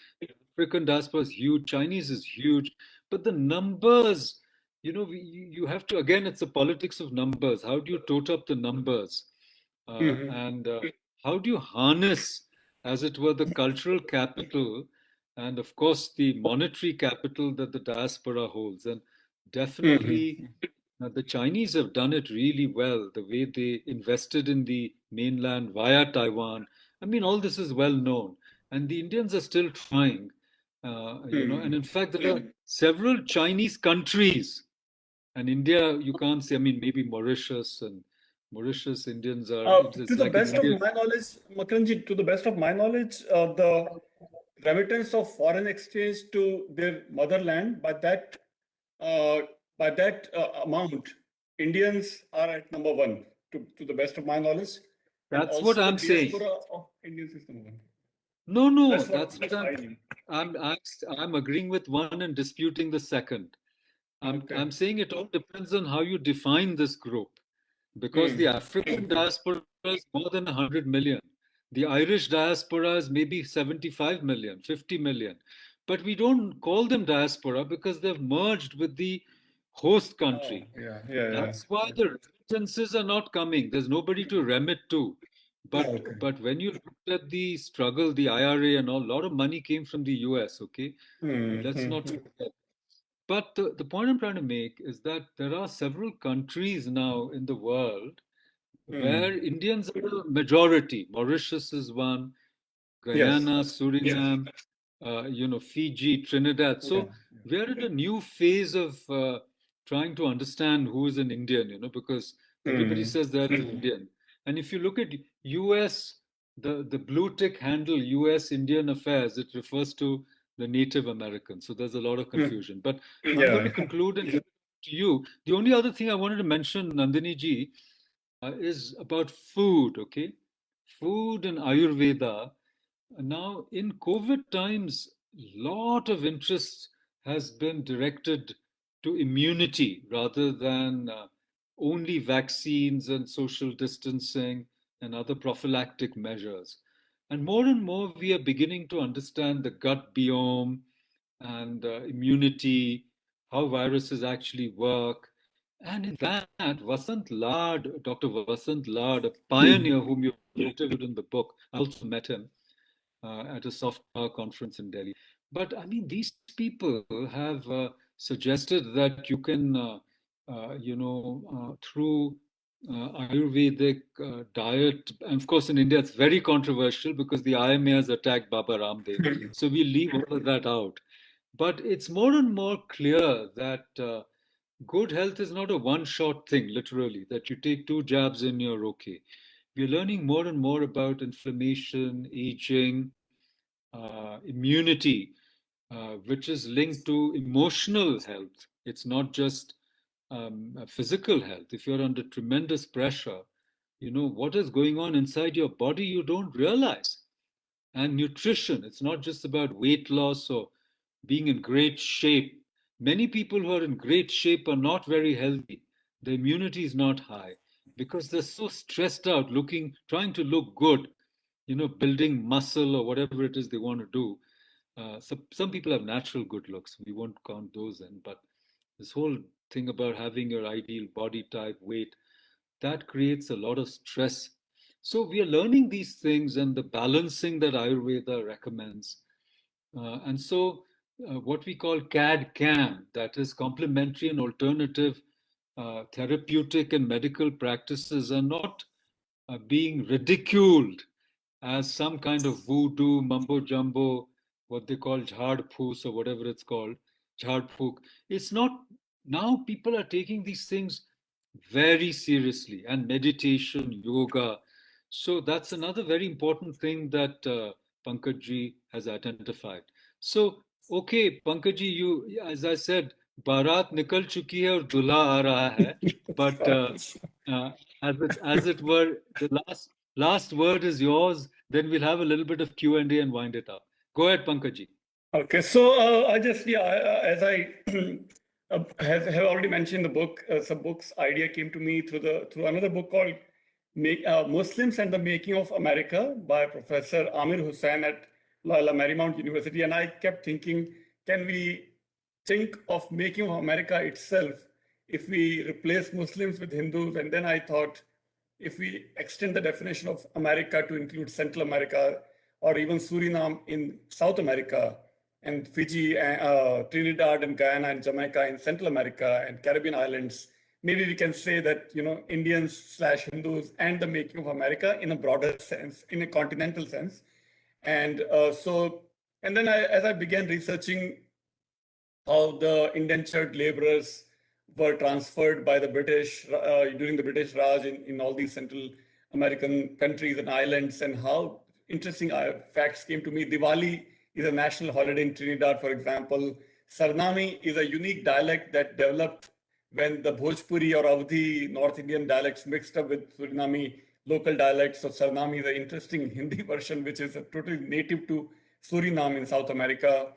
African diaspora is huge. Chinese is huge, but the numbers, you have to, again, it's the politics of numbers. How do you tote up the numbers, and how do you harness, as it were, the cultural capital and, of course, the monetary capital that the diaspora holds? And definitely, the Chinese have done it really well, the way they invested in the mainland via Taiwan. I mean, all this is well known. And the Indians are still trying, and in fact, there are several Chinese countries. And India, you can't say, I mean, maybe Mauritius and Mauritius Indians are, To it's the like an best of Indian. my knowledge, Makranji, to the best of my knowledge, the remittance of foreign exchange to their motherland, by that amount, Indians are at number one, to the best of my knowledge. And That's what also the I'm saying. diaspora of Indians is number one. No, That's that's what what I mean. I'm agreeing with one and disputing the second. Okay. I'm saying it all depends on how you define this group, because the African diaspora is more than 100 million. The Irish diaspora is maybe 75 million, 50 million. But we don't call them diaspora because they've merged with the host country. Yeah. That's why the remittances are not coming. There's nobody to remit to. But Okay. but when you looked at the struggle, the IRA and all, a lot of money came from the US, okay? Let's not forget. But the point I'm trying to make is that there are several countries now in the world where Indians are the majority. Mauritius is one, Guyana, Suriname, Fiji, Trinidad. So we're in a new phase of trying to understand who is an Indian, because everybody says they're an Indian. And if you look at US, the blue tick handle US Indian Affairs, it refers to the Native Americans. So there's a lot of confusion. But I'm going to conclude and give it to you. The only other thing I wanted to mention, Nandini ji, is about food, okay? Food and Ayurveda. Now, in COVID times, a lot of interest has been directed to immunity rather than only vaccines and social distancing and other prophylactic measures. And more, we are beginning to understand the gut biome and immunity, how viruses actually work. And in that, Vasant Lad, Dr. Vasant Lad, a pioneer whom you interviewed in the book, I also met him at a soft power conference in Delhi. But I mean, these people have suggested that you can, through Ayurvedic diet, and of course in India it's very controversial because the IMA has attacked Baba Ramdev. So we leave all of that out. But it's more and more clear that good health is not a one-shot thing, literally, that you take 2 jabs and you're okay. We're learning more and more about inflammation, aging, immunity, which is linked to emotional health. It's not just physical health. If you're under tremendous pressure, what is going on inside your body, you don't realize. And nutrition, it's not just about weight loss or being in great shape. Many people who are in great shape are not very healthy. The immunity is not high because they're so stressed out, trying to look good, building muscle or whatever it is they want to do. So some people have natural good looks. We won't count those in, but this whole thing about having your ideal body type, weight, that creates a lot of stress. So we are learning these things and the balancing that Ayurveda recommends. And so what we call CAD-CAM, that is complementary and alternative therapeutic and medical practices, are not being ridiculed as some kind of voodoo, mumbo jumbo, what they call jhad phoos or whatever it's called, jhad phook. It's not, now people are taking these things very seriously, and meditation, yoga. So that's another very important thing that Pankaj ji has identified. So, okay, Pankaj ji, you, as I said, Barat nikal chuki hai aur dulha aa raha hai, but as it were, the last word is yours. Then we'll have a little bit of Q&A and wind it up. Go ahead, Pankaj ji. Okay, so I just, as I have already mentioned the book, some books idea came to me through another book called Muslims and the Making of America by Professor Amir Hussain at Loyola Marymount University. And I kept thinking, can we think of making of America itself if we replace Muslims with Hindus? And then I thought, if we extend the definition of America to include Central America or even Suriname in South America, and Fiji, Trinidad and Guyana and Jamaica in Central America and Caribbean islands, maybe we can say that, Indians/Hindus and the making of America in a broader sense, in a continental sense. And then as I began researching how the indentured laborers were transferred by the British during the British Raj in all these Central American countries and islands, and how interesting facts came to me. Diwali is a national holiday in Trinidad, for example. Sarnami is a unique dialect that developed when the Bhojpuri or Awadhi North Indian dialects mixed up with Suriname local dialects. So Sarnami is an interesting Hindi version, which is totally native to Suriname in South America.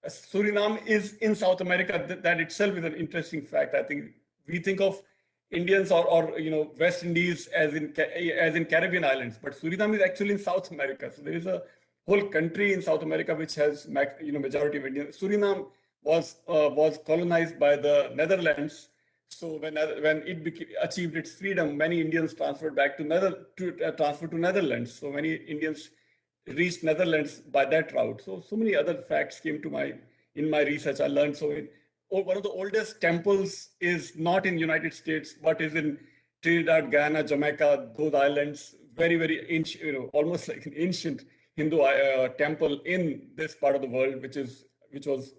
Suriname is in South America. That itself is an interesting fact. I think we think of Indians or West Indies as in Caribbean islands, but Suriname is actually in South America. So there is a whole country in South America which has majority of Indians. Suriname was colonized by the Netherlands. So when it achieved its freedom, many Indians transferred back to Netherlands. So many Indians reached Netherlands by that route. So many other facts came to in my research. I learned one of the oldest temples is not in United States, but is in Trinidad, Guyana, Jamaica, those islands. Very, very ancient, almost like an ancient Hindu temple in this part of the world, which was,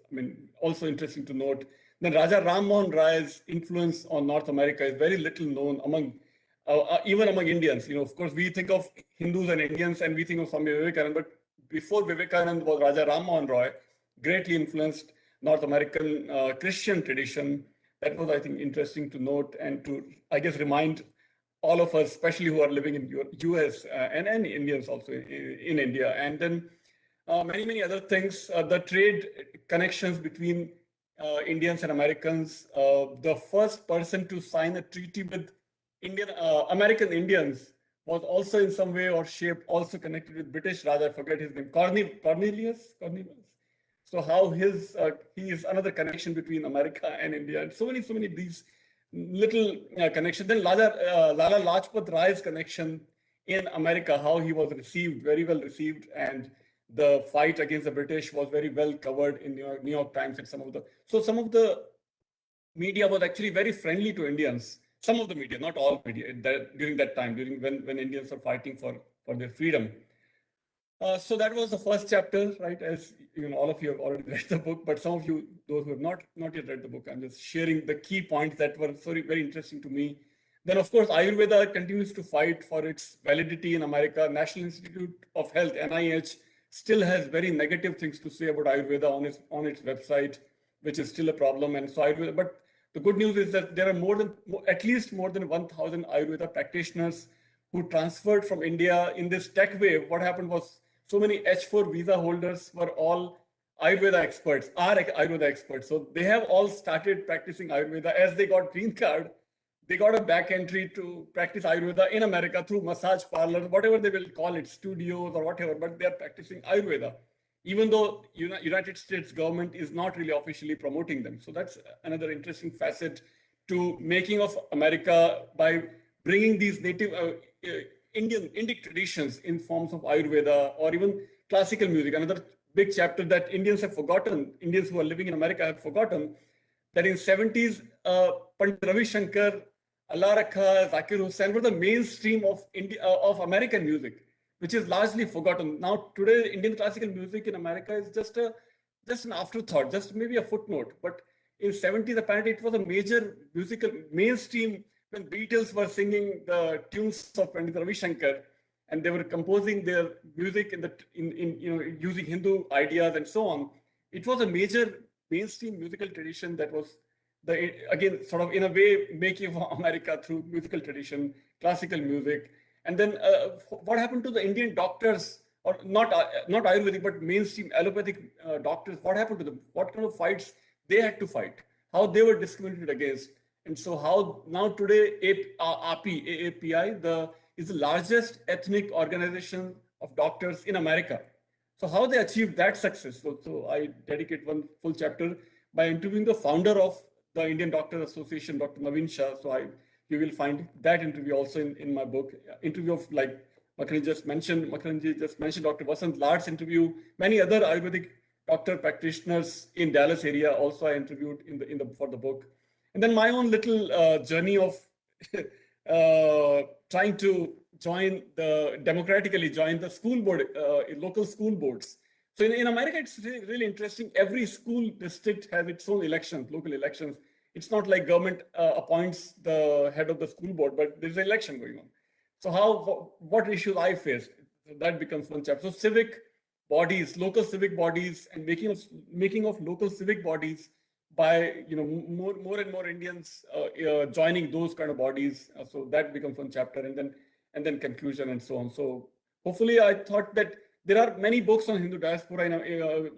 also interesting to note. Then Raja Ram Mohan Rai's influence on North America is very little known even among Indians. Of course, we think of Hindus and Indians and we think of Swami Vivekananda, but before Vivekananda was Raja Ram Mohan Roy, greatly influenced North American Christian tradition. That was, I think, interesting to note and to, I guess, remind all of us, especially who are living in US and Indians also in India. And then many, many other things, the trade connections between Indians and Americans. The first person to sign a treaty with American Indians was also in some way or shape also connected with British Raj. I forget his name, Cornelius. So how he is another connection between America and India. And so many these little connections. Then Lala Lajpat Rai's connection in America, how he was received, very well received, and the fight against the British was very well covered in New York Times and some of the media was actually very friendly to Indians. Some of the media, not all media, during that time, when Indians were fighting for their freedom. So that was the first chapter, right? As all of you have already read the book, but some of you, those who have not yet read the book, I'm just sharing the key points that were very interesting to me. Then, of course, Ayurveda continues to fight for its validity in America. National Institute of Health, NIH, still has very negative things to say about Ayurveda on its website, which is still a problem. And so Ayurveda, but the good news is that there are at least more than 1,000 Ayurveda practitioners who transferred from India in this tech wave. What happened was so many H4 visa holders were all Ayurveda experts, are Ayurveda experts. So they have all started practicing Ayurveda. As they got green card, they got a back entry to practice Ayurveda in America through massage parlors, whatever they will call it, studios or whatever, but they are practicing Ayurveda, even though United States government is not really officially promoting them. So that's another interesting facet to making of America by bringing these native Indic traditions in forms of Ayurveda or even classical music. Another big chapter that Indians have forgotten, Indians who are living in America have forgotten, that in 70s, Pandit Ravi Shankar, Allah Rakha, Zakir Hussain were the mainstream of American music, which is largely forgotten. Now, today, Indian classical music in America is just an afterthought, just maybe a footnote. But in 70s, apparently, it was a major musical mainstream when Beatles were singing the tunes of Pandit Ravi Shankar, and they were composing their music using Hindu ideas and so on. It was a major mainstream musical tradition that was again sort of in a way making of America through musical tradition, classical music. And then what happened to the Indian doctors, or not Ayurvedic, but mainstream allopathic doctors? What happened to them? What kind of fights they had to fight? How they were discriminated against? And so how now today AAPI is the largest ethnic organization of doctors in America. So how they achieved that success? So I dedicate one full chapter by interviewing the founder of the Indian Doctors Association, Dr. Naveen Shah. So you will find that interview also in my book. Interview of, like Makranji just mentioned, Dr. Vasant Lad's interview. Many other Ayurvedic doctor practitioners in Dallas area also I interviewed for the book. And then my own little journey of trying to democratically join the school board, local school boards. So in America, it's really interesting. Every school district has its own elections, local elections. It's not like government appoints the head of the school board, but there's an election going on. So what issues I faced? That becomes one chapter. So civic bodies, local civic bodies, and making of local civic bodies by more and more Indians joining those kind of bodies. So that becomes one chapter, and then conclusion and so on. So hopefully, I thought that there are many books on Hindu diaspora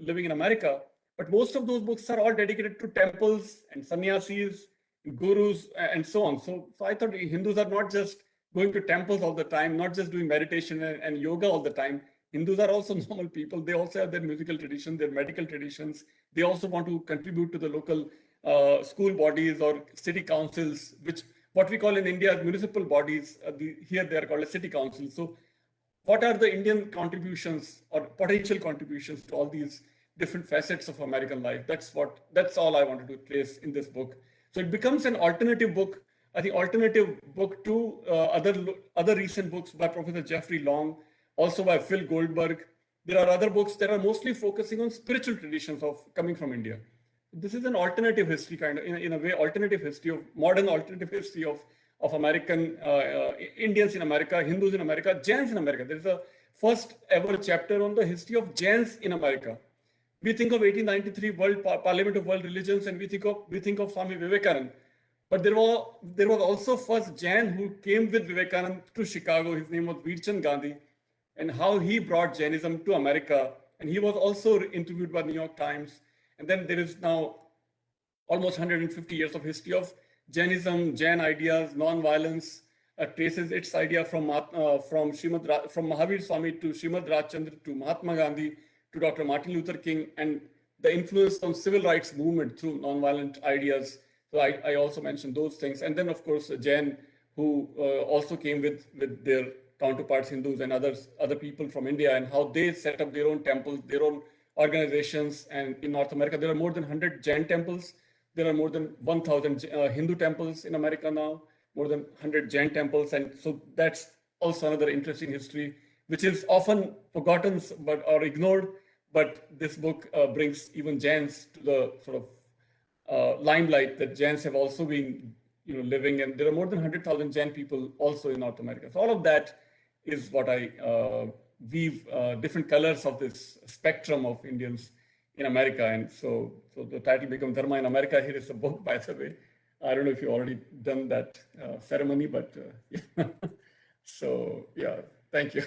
living in America, but most of those books are all dedicated to temples and sannyasis, gurus, and so on. So I thought Hindus are not just going to temples all the time, not just doing meditation and yoga all the time. Hindus are also normal people. They also have their musical traditions, their medical traditions. They also want to contribute to the local school bodies or city councils, which what we call in India municipal bodies. Here they are called as city councils. So what are the Indian contributions or potential contributions to all these different facets of American life? That's all I wanted to trace in this book. So it becomes an alternative book, I think alternative book to other recent books by Professor Jeffrey Long, also by Phil Goldberg. There are other books that are mostly focusing on spiritual traditions coming from India. This is an alternative history kind of, in a way, modern alternative history of American Indians in America, Hindus in America, Jains in America. There is a first ever chapter on the history of Jains in America. We think of 1893 World Parliament of World Religions, and we think of Swami Vivekananda. But there was also first Jain who came with Vivekananda to Chicago. His name was Veerchand Gandhi, and how he brought Jainism to America. And he was also interviewed by New York Times. And then there is now almost 150 years of history of Jainism, Jain ideas, non-violence, traces its idea from Mahavir Swami to Srimad Rajchandra to Mahatma Gandhi to Dr. Martin Luther King, and the influence on civil rights movement through non-violent ideas. So I also mentioned those things. And then, of course, Jain, who also came with their counterparts, Hindus and other people from India, and how they set up their own temples, their own organizations. And in North America, there are more than 100 Jain temples. There are more than 1,000 Hindu temples in America now, more than 100 Jain temples. And so that's also another interesting history, which is often forgotten or ignored. But this book brings even Jains to the sort of limelight, that Jains have also been living, and there are more than 100,000 Jain people also in North America. So all of that is what I weave different colors of this spectrum of Indians in America. And so the title becomes Dharma in America. Here is a book, by the way. I don't know if you've already done that ceremony, but yeah. So yeah, thank you.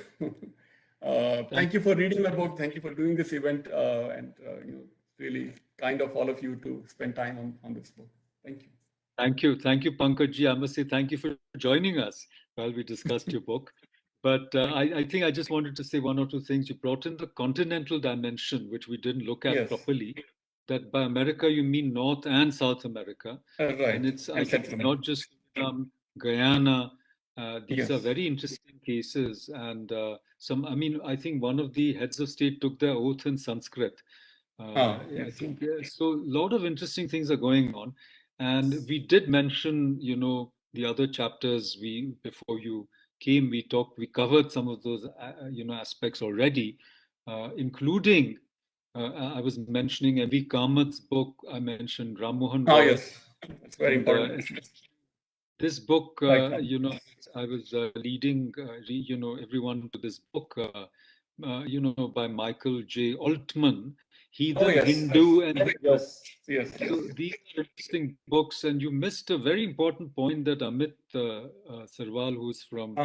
Thank you for reading my book. Thank you for doing this event, and really kind of all of you to spend time on this book. Thank you. Thank you, Pankaj Ji. I must say thank you for joining us while we discussed your book. But I think I just wanted to say one or two things. You brought in the continental dimension, which we didn't look at properly. That by America, you mean North and South America. Right. And it's not just Guyana. These are very interesting cases. And I think one of the heads of state took their oath in Sanskrit. I think so. A lot of interesting things are going on. And we did mention, the other chapters before you came, we covered some of those, aspects already, including, I was mentioning M.V. Kamat's book. I mentioned Ram Mohan Roy. Oh, yes. That's very important. This book, I was leading, everyone to this book, by Michael J. Altman, Heathen, Hindu, and yes. So these are interesting books, and you missed a very important point that Amit Sarwal, who's from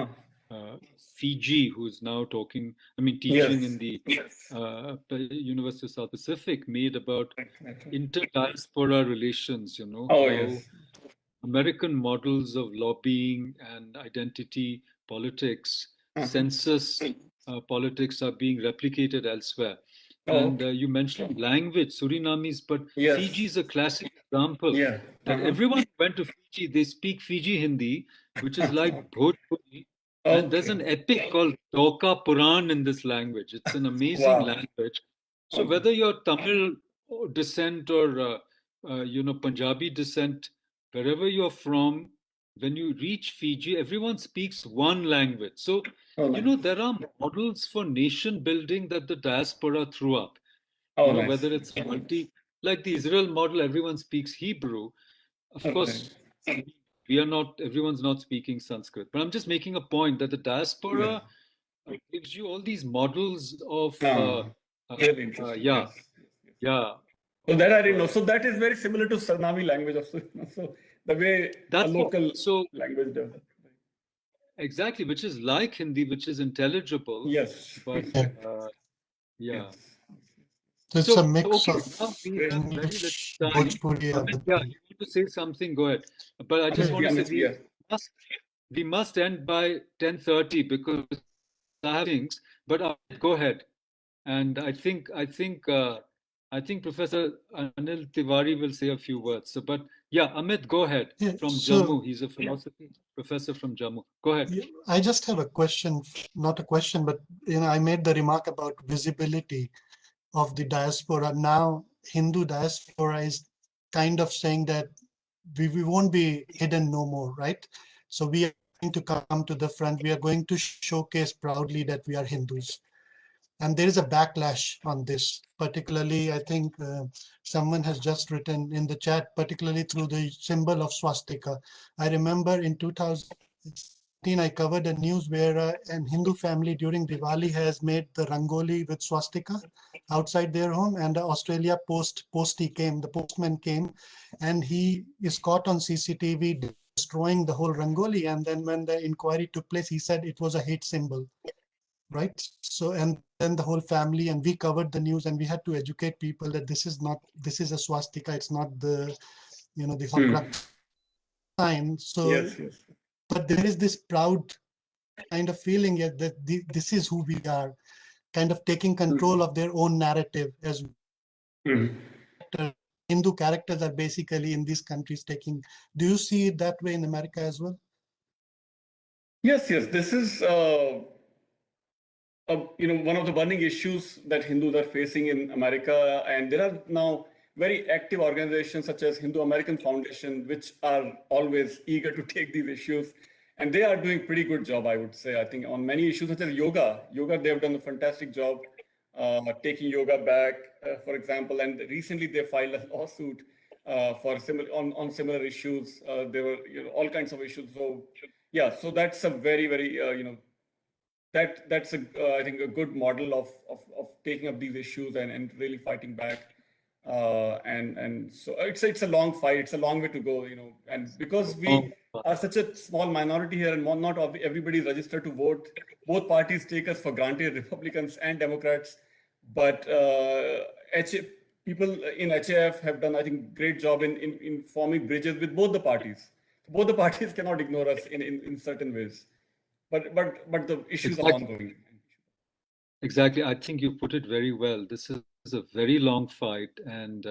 Fiji, who's now teaching in the University of South Pacific, made about inter-diaspora relations, how American models of lobbying and identity politics, census politics are being replicated elsewhere. And you mentioned language, Surinamese, but Fiji is a classic example that everyone who went to Fiji, they speak Fiji Hindi, which is like Bhojpuri. And there's an epic called Toka Puran in this language. It's an amazing language. So whether you're Tamil descent or Punjabi descent, wherever you're from, when you reach Fiji, everyone speaks one language. So, there are models for nation building that the diaspora threw up. Whether it's like the Israel model, everyone speaks Hebrew. Of Okay. course, we are not, everyone's not speaking Sanskrit, but I'm just making a point that the diaspora gives you all these models of, Really interesting. yeah, Yes. yeah. So that I didn't know. So that is very similar to Sarnami language of so the way a That's local so language developed. exactly, which is like Hindi, which is intelligible, Yes. but Yeah. yeah. So it's a So mix okay, of now we have very little English, time. Bhojpuri, Amit, yeah, you want to say something? Go ahead. But I just want to say we must end by 10:30 because I have things. But go ahead. And I think Professor Anil Tiwari will say a few words. So, but yeah, Amit, go ahead. Yeah, From so Jammu, he's a philosophy professor from Jammu. Go ahead. I just have a question, not a question, but I made the remark about visibility of the diaspora. Now, Hindu diaspora is kind of saying that we won't be hidden no more, right? So we are going to come to the front. We are going to showcase proudly that we are Hindus. And there is a backlash on this, particularly, I think someone has just written in the chat, particularly through the symbol of swastika. I remember in 2016, I covered a news where an Hindu family during Diwali has made the rangoli with swastika outside their home, and the Australia the postman came, and he is caught on CCTV destroying the whole rangoli. And then when the inquiry took place, he said it was a hate symbol. Right. So, and then the whole family, and we covered the news, and we had to educate people that this is a swastika. It's not the, the Horcrux sign. So, but there is this proud kind of feeling that this is who we are, kind of taking control of their own narrative as Hindu characters are basically in these countries taking. Do you see it that way in America as well? Yes. This is one of the burning issues that Hindus are facing in America, and there are now very active organizations such as Hindu American Foundation, which are always eager to take these issues, and they are doing pretty good job, I would say. I think on many issues such as yoga, they have done a fantastic job taking yoga back, for example. And recently they filed a lawsuit for similar issues. There were all kinds of issues. So yeah, so that's a very that's I think a good model of taking up these issues and really fighting back. And so it's a long fight. It's a long way to go, and because we are such a small minority here, and not everybody is registered to vote. Both parties take us for granted, Republicans and Democrats. But people in HAF have done, I think, great job in forming bridges with both the parties. Both the parties cannot ignore us in certain ways. But the issues are ongoing. Exactly. I think you put it very well. This is a very long fight, and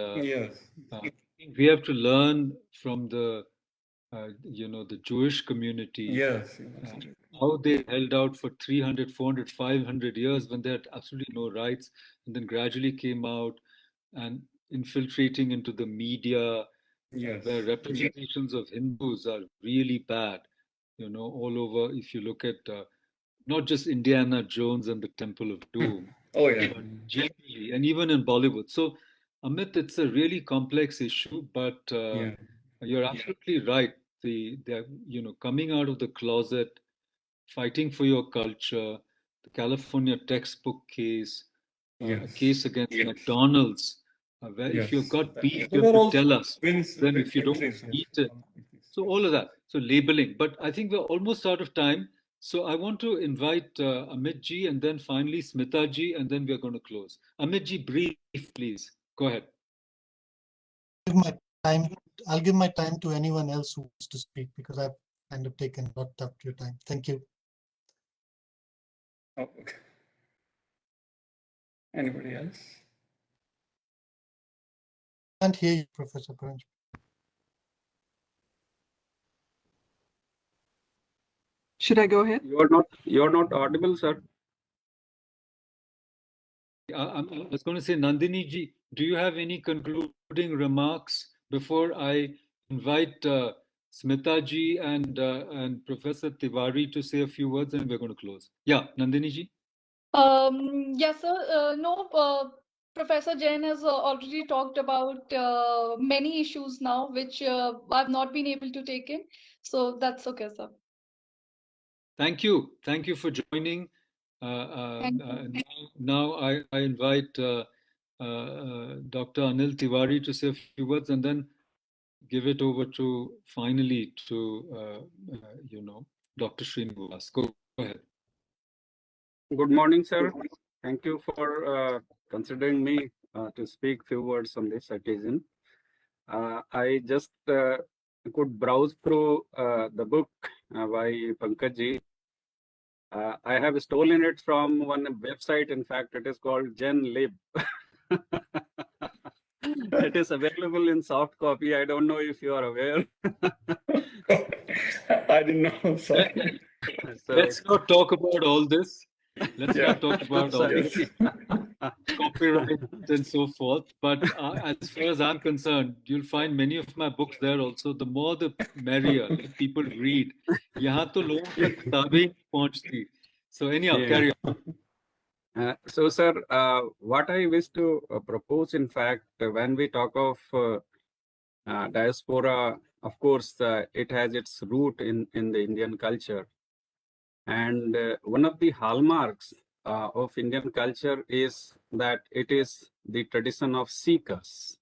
we have to learn from the Jewish community, how they held out for 300, 400, 500 years when they had absolutely no rights, and then gradually came out and infiltrating into the media, where representations of Hindus are really bad, all over. If you look at not just Indiana Jones and the Temple of Doom, but generally, and even in Bollywood. So, Amit, it's a really complex issue, but you're absolutely right. They're coming out of the closet, fighting for your culture. The California textbook case, a case against McDonald's, where if you've got beef, you have to tell us. Then if you don't eat it, so all of that. So labeling. But I think we're almost out of time. So I want to invite Amit ji, and then finally Smita ji, and then we're going to close. Amit ji, brief, please. Go ahead. I'll give my time to anyone else who wants to speak, because I've kind of taken a lot of your time. Thank you. Oh, okay. Anybody else? I can't hear you, Professor Pankaj. Should I go ahead? You're not audible, sir. I was going to say, Nandini ji, do you have any concluding remarks before I invite Smita ji and Professor Tiwari to say a few words, and we're going to close? Yeah, Nandini ji. Yes, sir. No, Professor Jain has already talked about many issues now, which I've not been able to take in. So that's okay, sir. Thank you. Thank you for joining. Thank you. Now I invite Dr. Anil Tiwari to say a few words and then give it over to finally to Dr. Srinivas. Go ahead. Good morning, sir. Thank you for considering me to speak few words on this occasion. I just could browse through the book by Pankaj Ji. I have stolen it from one website. In fact, it is called Gen Lib. It is available in soft copy. I don't know if you are aware. I didn't know. Sorry. So, Let's not talk about all this. Let's Yeah. not talk about all sorry. this copyright and so forth. But as far as I'm concerned, you'll find many of my books there also. The more the merrier. Let people read. यहाँ तो लोगों तक किताबें नहीं पहुंचती. So anyhow, Yeah. carry on. So, sir, what I wish to propose, in fact, when we talk of diaspora, of course, it has its root in the Indian culture. And one of the hallmarks of Indian culture is that it is the tradition of seekers.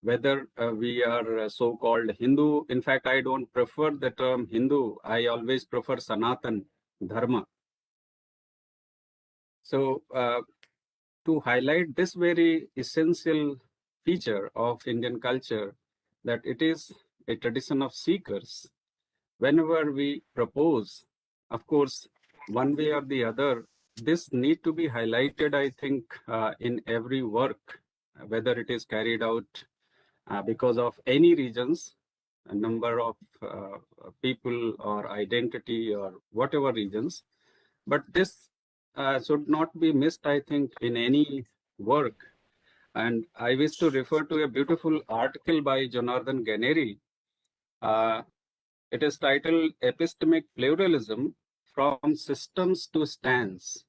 Whether we are so-called Hindu, in fact, I don't prefer the term Hindu. I always prefer Sanatan Dharma. So, to highlight this very essential feature of Indian culture, that it is a tradition of seekers, whenever we propose, of course, one way or the other, this need to be highlighted, I think, in every work, whether it is carried out because of any reasons, a number of people or identity or whatever reasons. But this should not be missed, I think, in any work. And I wish to refer to a beautiful article by Jonathan Ganeri. It is titled Epistemic Pluralism from Systems to Stance.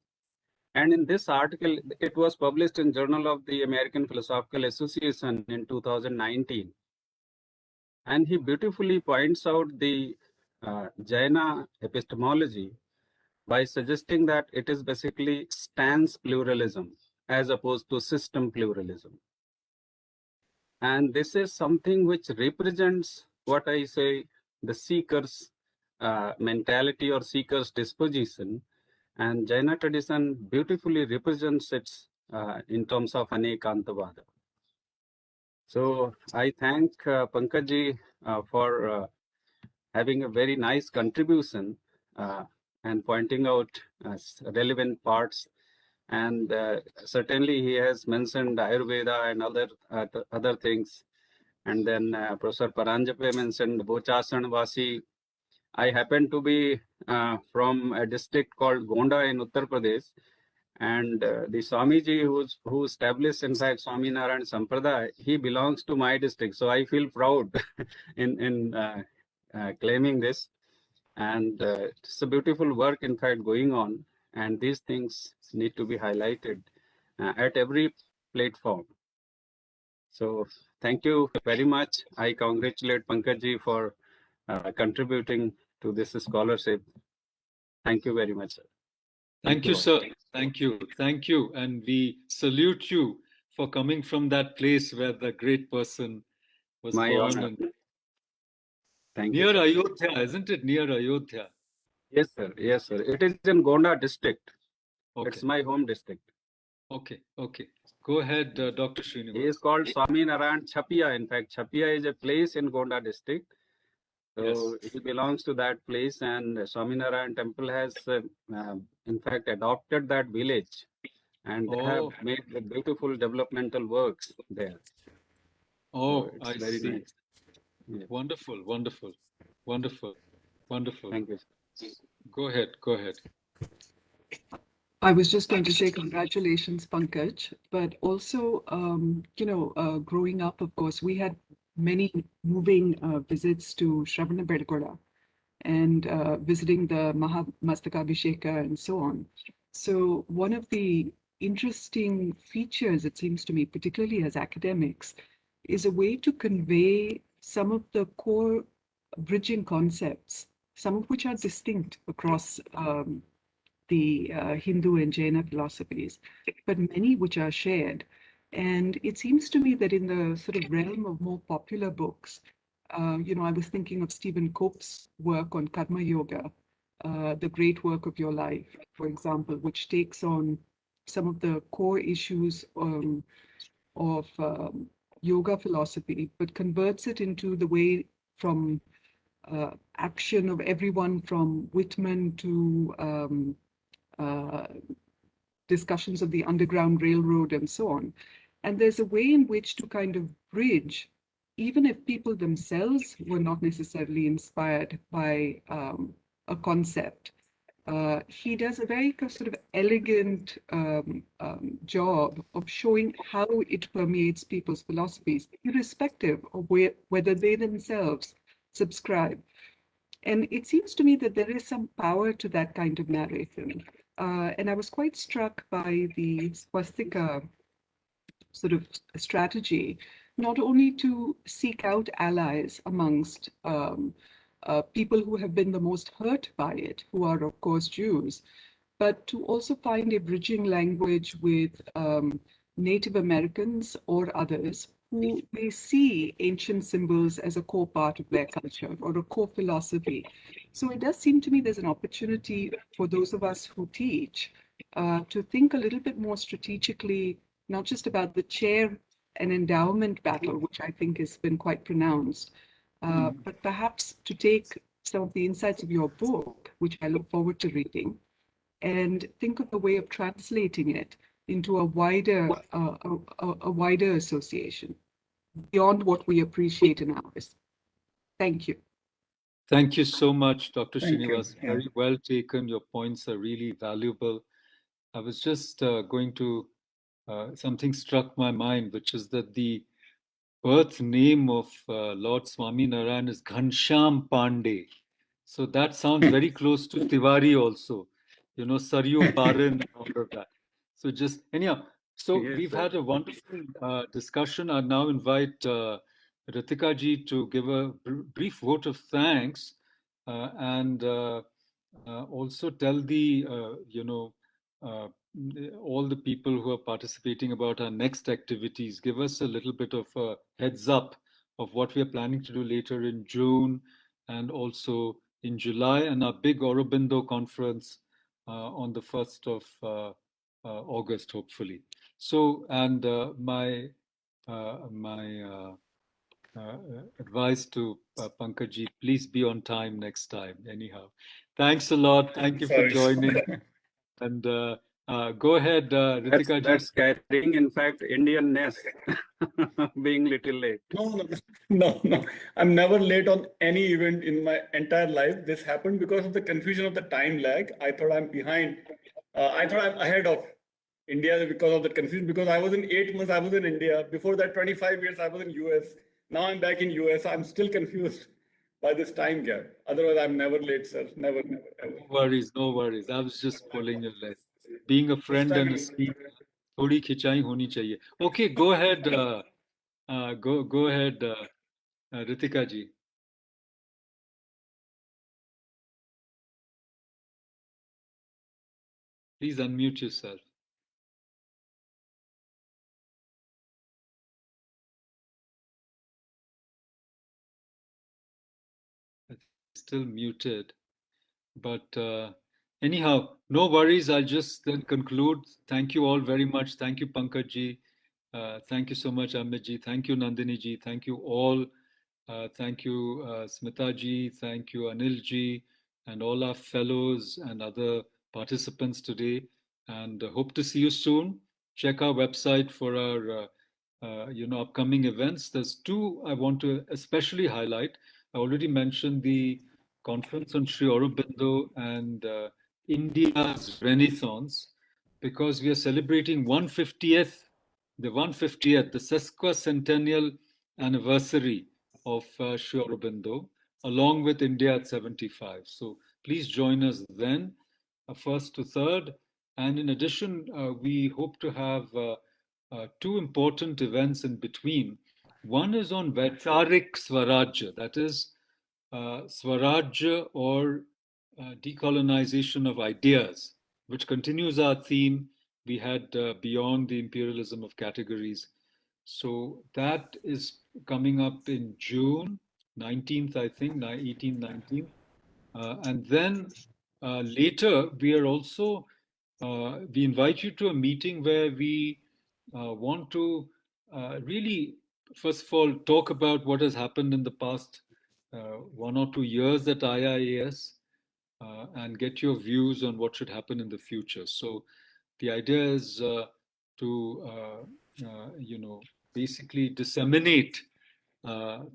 And in this article, it was published in Journal of the American Philosophical Association in 2019. And he beautifully points out the Jaina epistemology by suggesting that it is basically stance pluralism as opposed to system pluralism. And this is something which represents what I say, the seeker's mentality or seeker's disposition. And Jaina tradition beautifully represents it in terms of Anekantavada. So I thank Pankaj Ji for having a very nice contribution and pointing out relevant parts. And certainly he has mentioned Ayurveda and other things. And then Professor Paranjape mentioned Bochasan Vasi. I happen to be from a district called Gonda in Uttar Pradesh. And the Swamiji who established, in fact, Swaminarayan Sampradaya, he belongs to my district. So I feel proud in claiming this. And it's a beautiful work, in fact, going on. And these things need to be highlighted at every platform. So thank you very much. I congratulate Pankaj Ji for contributing to this scholarship. Thank you very much, sir. Thank you, sir. Thank you. Thank you. And we salute you for coming from that place where the great person was My born. honor. And Thank near you, sir. Ayodhya, isn't it? Near Ayodhya. Yes, sir. Yes, sir. It is in Gonda district. Okay. It's my home district. Okay. Okay. Go ahead, Dr. Srinivas. He is called Swaminarayan Chapia. In fact, Chapia is a place in Gonda district. So Yes. he belongs to that place, and Swaminarayan temple has, in fact, adopted that village, and they have made the beautiful developmental works there. Oh, So it's I very see. nice. Yeah. Wonderful, wonderful, wonderful, wonderful. Thank you, sir. Go ahead, go ahead. I was just going to say congratulations, Pankaj, but also, growing up, of course, we had many moving visits to Shravanabelagola and visiting the Mahamastakabhisheka and so on. So one of the interesting features, it seems to me, particularly as academics, is a way to convey some of the core bridging concepts, some of which are distinct across the Hindu and Jaina philosophies, but many which are shared. And it seems to me that in the sort of realm of more popular books, I was thinking of Stephen Cope's work on Karma Yoga, The Great Work of Your Life, for example, which takes on some of the core issues of yoga philosophy, but converts it into the way from action of everyone from Whitman to discussions of the Underground Railroad and so on. And there's a way in which to kind of bridge, even if people themselves were not necessarily inspired by a concept. He does a very sort of elegant job of showing how it permeates people's philosophies, irrespective of whether they themselves subscribe. And it seems to me that there is some power to that kind of narration. And I was quite struck by the swastika sort of strategy, not only to seek out allies amongst people who have been the most hurt by it, who are, of course, Jews, but to also find a bridging language with Native Americans or others who may see ancient symbols as a core part of their culture or a core philosophy. So it does seem to me there's an opportunity for those of us who teach to think a little bit more strategically, not just about the chair and endowment battle, which I think has been quite pronounced, but perhaps to take some of the insights of your book, which I look forward to reading, and think of a way of translating it into a wider association beyond what we appreciate in ours. Thank you. Thank you so much, Dr. Thank you. Srinivas. Yeah. Very well taken. Your points are really valuable. I was just going to, something struck my mind, which is that the birth name of Lord Swaminarayan is Ghanshyam Pandey. So that sounds very close to Tiwari also, Saryu Parin and all of that. So just, anyhow, so Yes, we've sir. had a wonderful discussion. I now invite Ritika ji to give a brief vote of thanks and also tell the, all the people who are participating about our next activities. Give us a little bit of a heads up of what we are planning to do later in June and also in July, and our big Aurobindo conference on the 1st of August, hopefully. So, and my advice to Pankaj, please be on time next time. Anyhow, thanks a lot. Thank you for Sorry. joining. And go ahead, Ritika ji. That's carrying, in fact, Indian-ness, being little late. No. I'm never late on any event in my entire life. This happened because of the confusion of the time lag. I thought I'm behind. I thought I'm ahead of India because of the confusion. Because I was in 8 months, I was in India. Before that, 25 years, I was in US. Now I'm back in US. I'm still confused by this time gap. Otherwise, I'm never late, sir. Never, ever. No worries. I was just pulling your leg. Being a friend and a speaker, थोड़ी खिंचाई होनी चाहिए. Okay, go ahead. Go ahead, Ritika ji. Please unmute yourself. Still muted. But anyhow, no worries. I'll just then conclude. Thank you all very much. Thank you, Pankaj ji. Thank you so much, Amit ji. Thank you, Nandini ji. Thank you all. Thank you, Smita ji. Thank you, Anil ji, and all our fellows and other participants today. And hope to see you soon. Check our website for our upcoming events. There's two I want to especially highlight. I already mentioned the conference on Sri Aurobindo and India's Renaissance, because we are celebrating the sesquicentennial anniversary of Sri Aurobindo, along with India at 75. So please join us then, 1st to 3rd. And in addition, we hope to have two important events in between. One is on Vacharik Swarajya, that is Swarajya or decolonization of ideas, which continues our theme we had beyond the imperialism of categories. So that is coming up in June 19th, I think, 18th, 19th. And then later, we are also, we invite you to a meeting where we want to really, first of all, talk about what has happened in the past 1 or 2 years at IIAS and get your views on what should happen in the future. So the idea is to, basically disseminate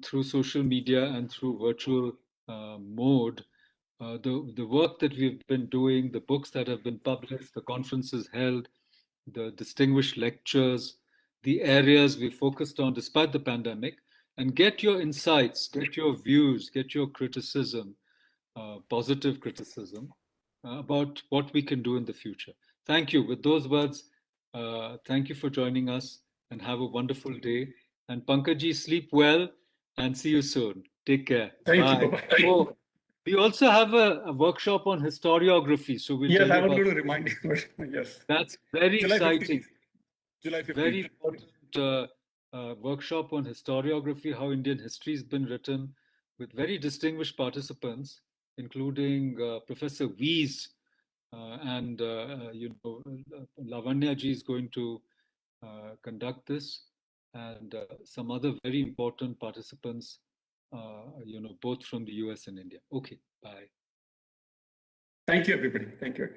through social media and through virtual mode the work that we've been doing, the books that have been published, the conferences held, the distinguished lectures, the areas we focused on despite the pandemic, and get your insights, get your views, get your criticism, positive criticism about what we can do in the future. Thank you. With those words, thank you for joining us and have a wonderful day. And Pankaj, sleep well and see you soon. Take care. Thank Bye. you. Bye. Oh, we also have a workshop on historiography. So we'll Yes, tell you I was about going to remind you, but yes. that's very July 15th. exciting. July 15th. Very important workshop on historiography, how Indian history has been written, with very distinguished participants, including Professor Wees and Lavanya ji is going to conduct this, and some other very important participants, both from the US and India. Okay, bye. Thank you, everybody. Thank you.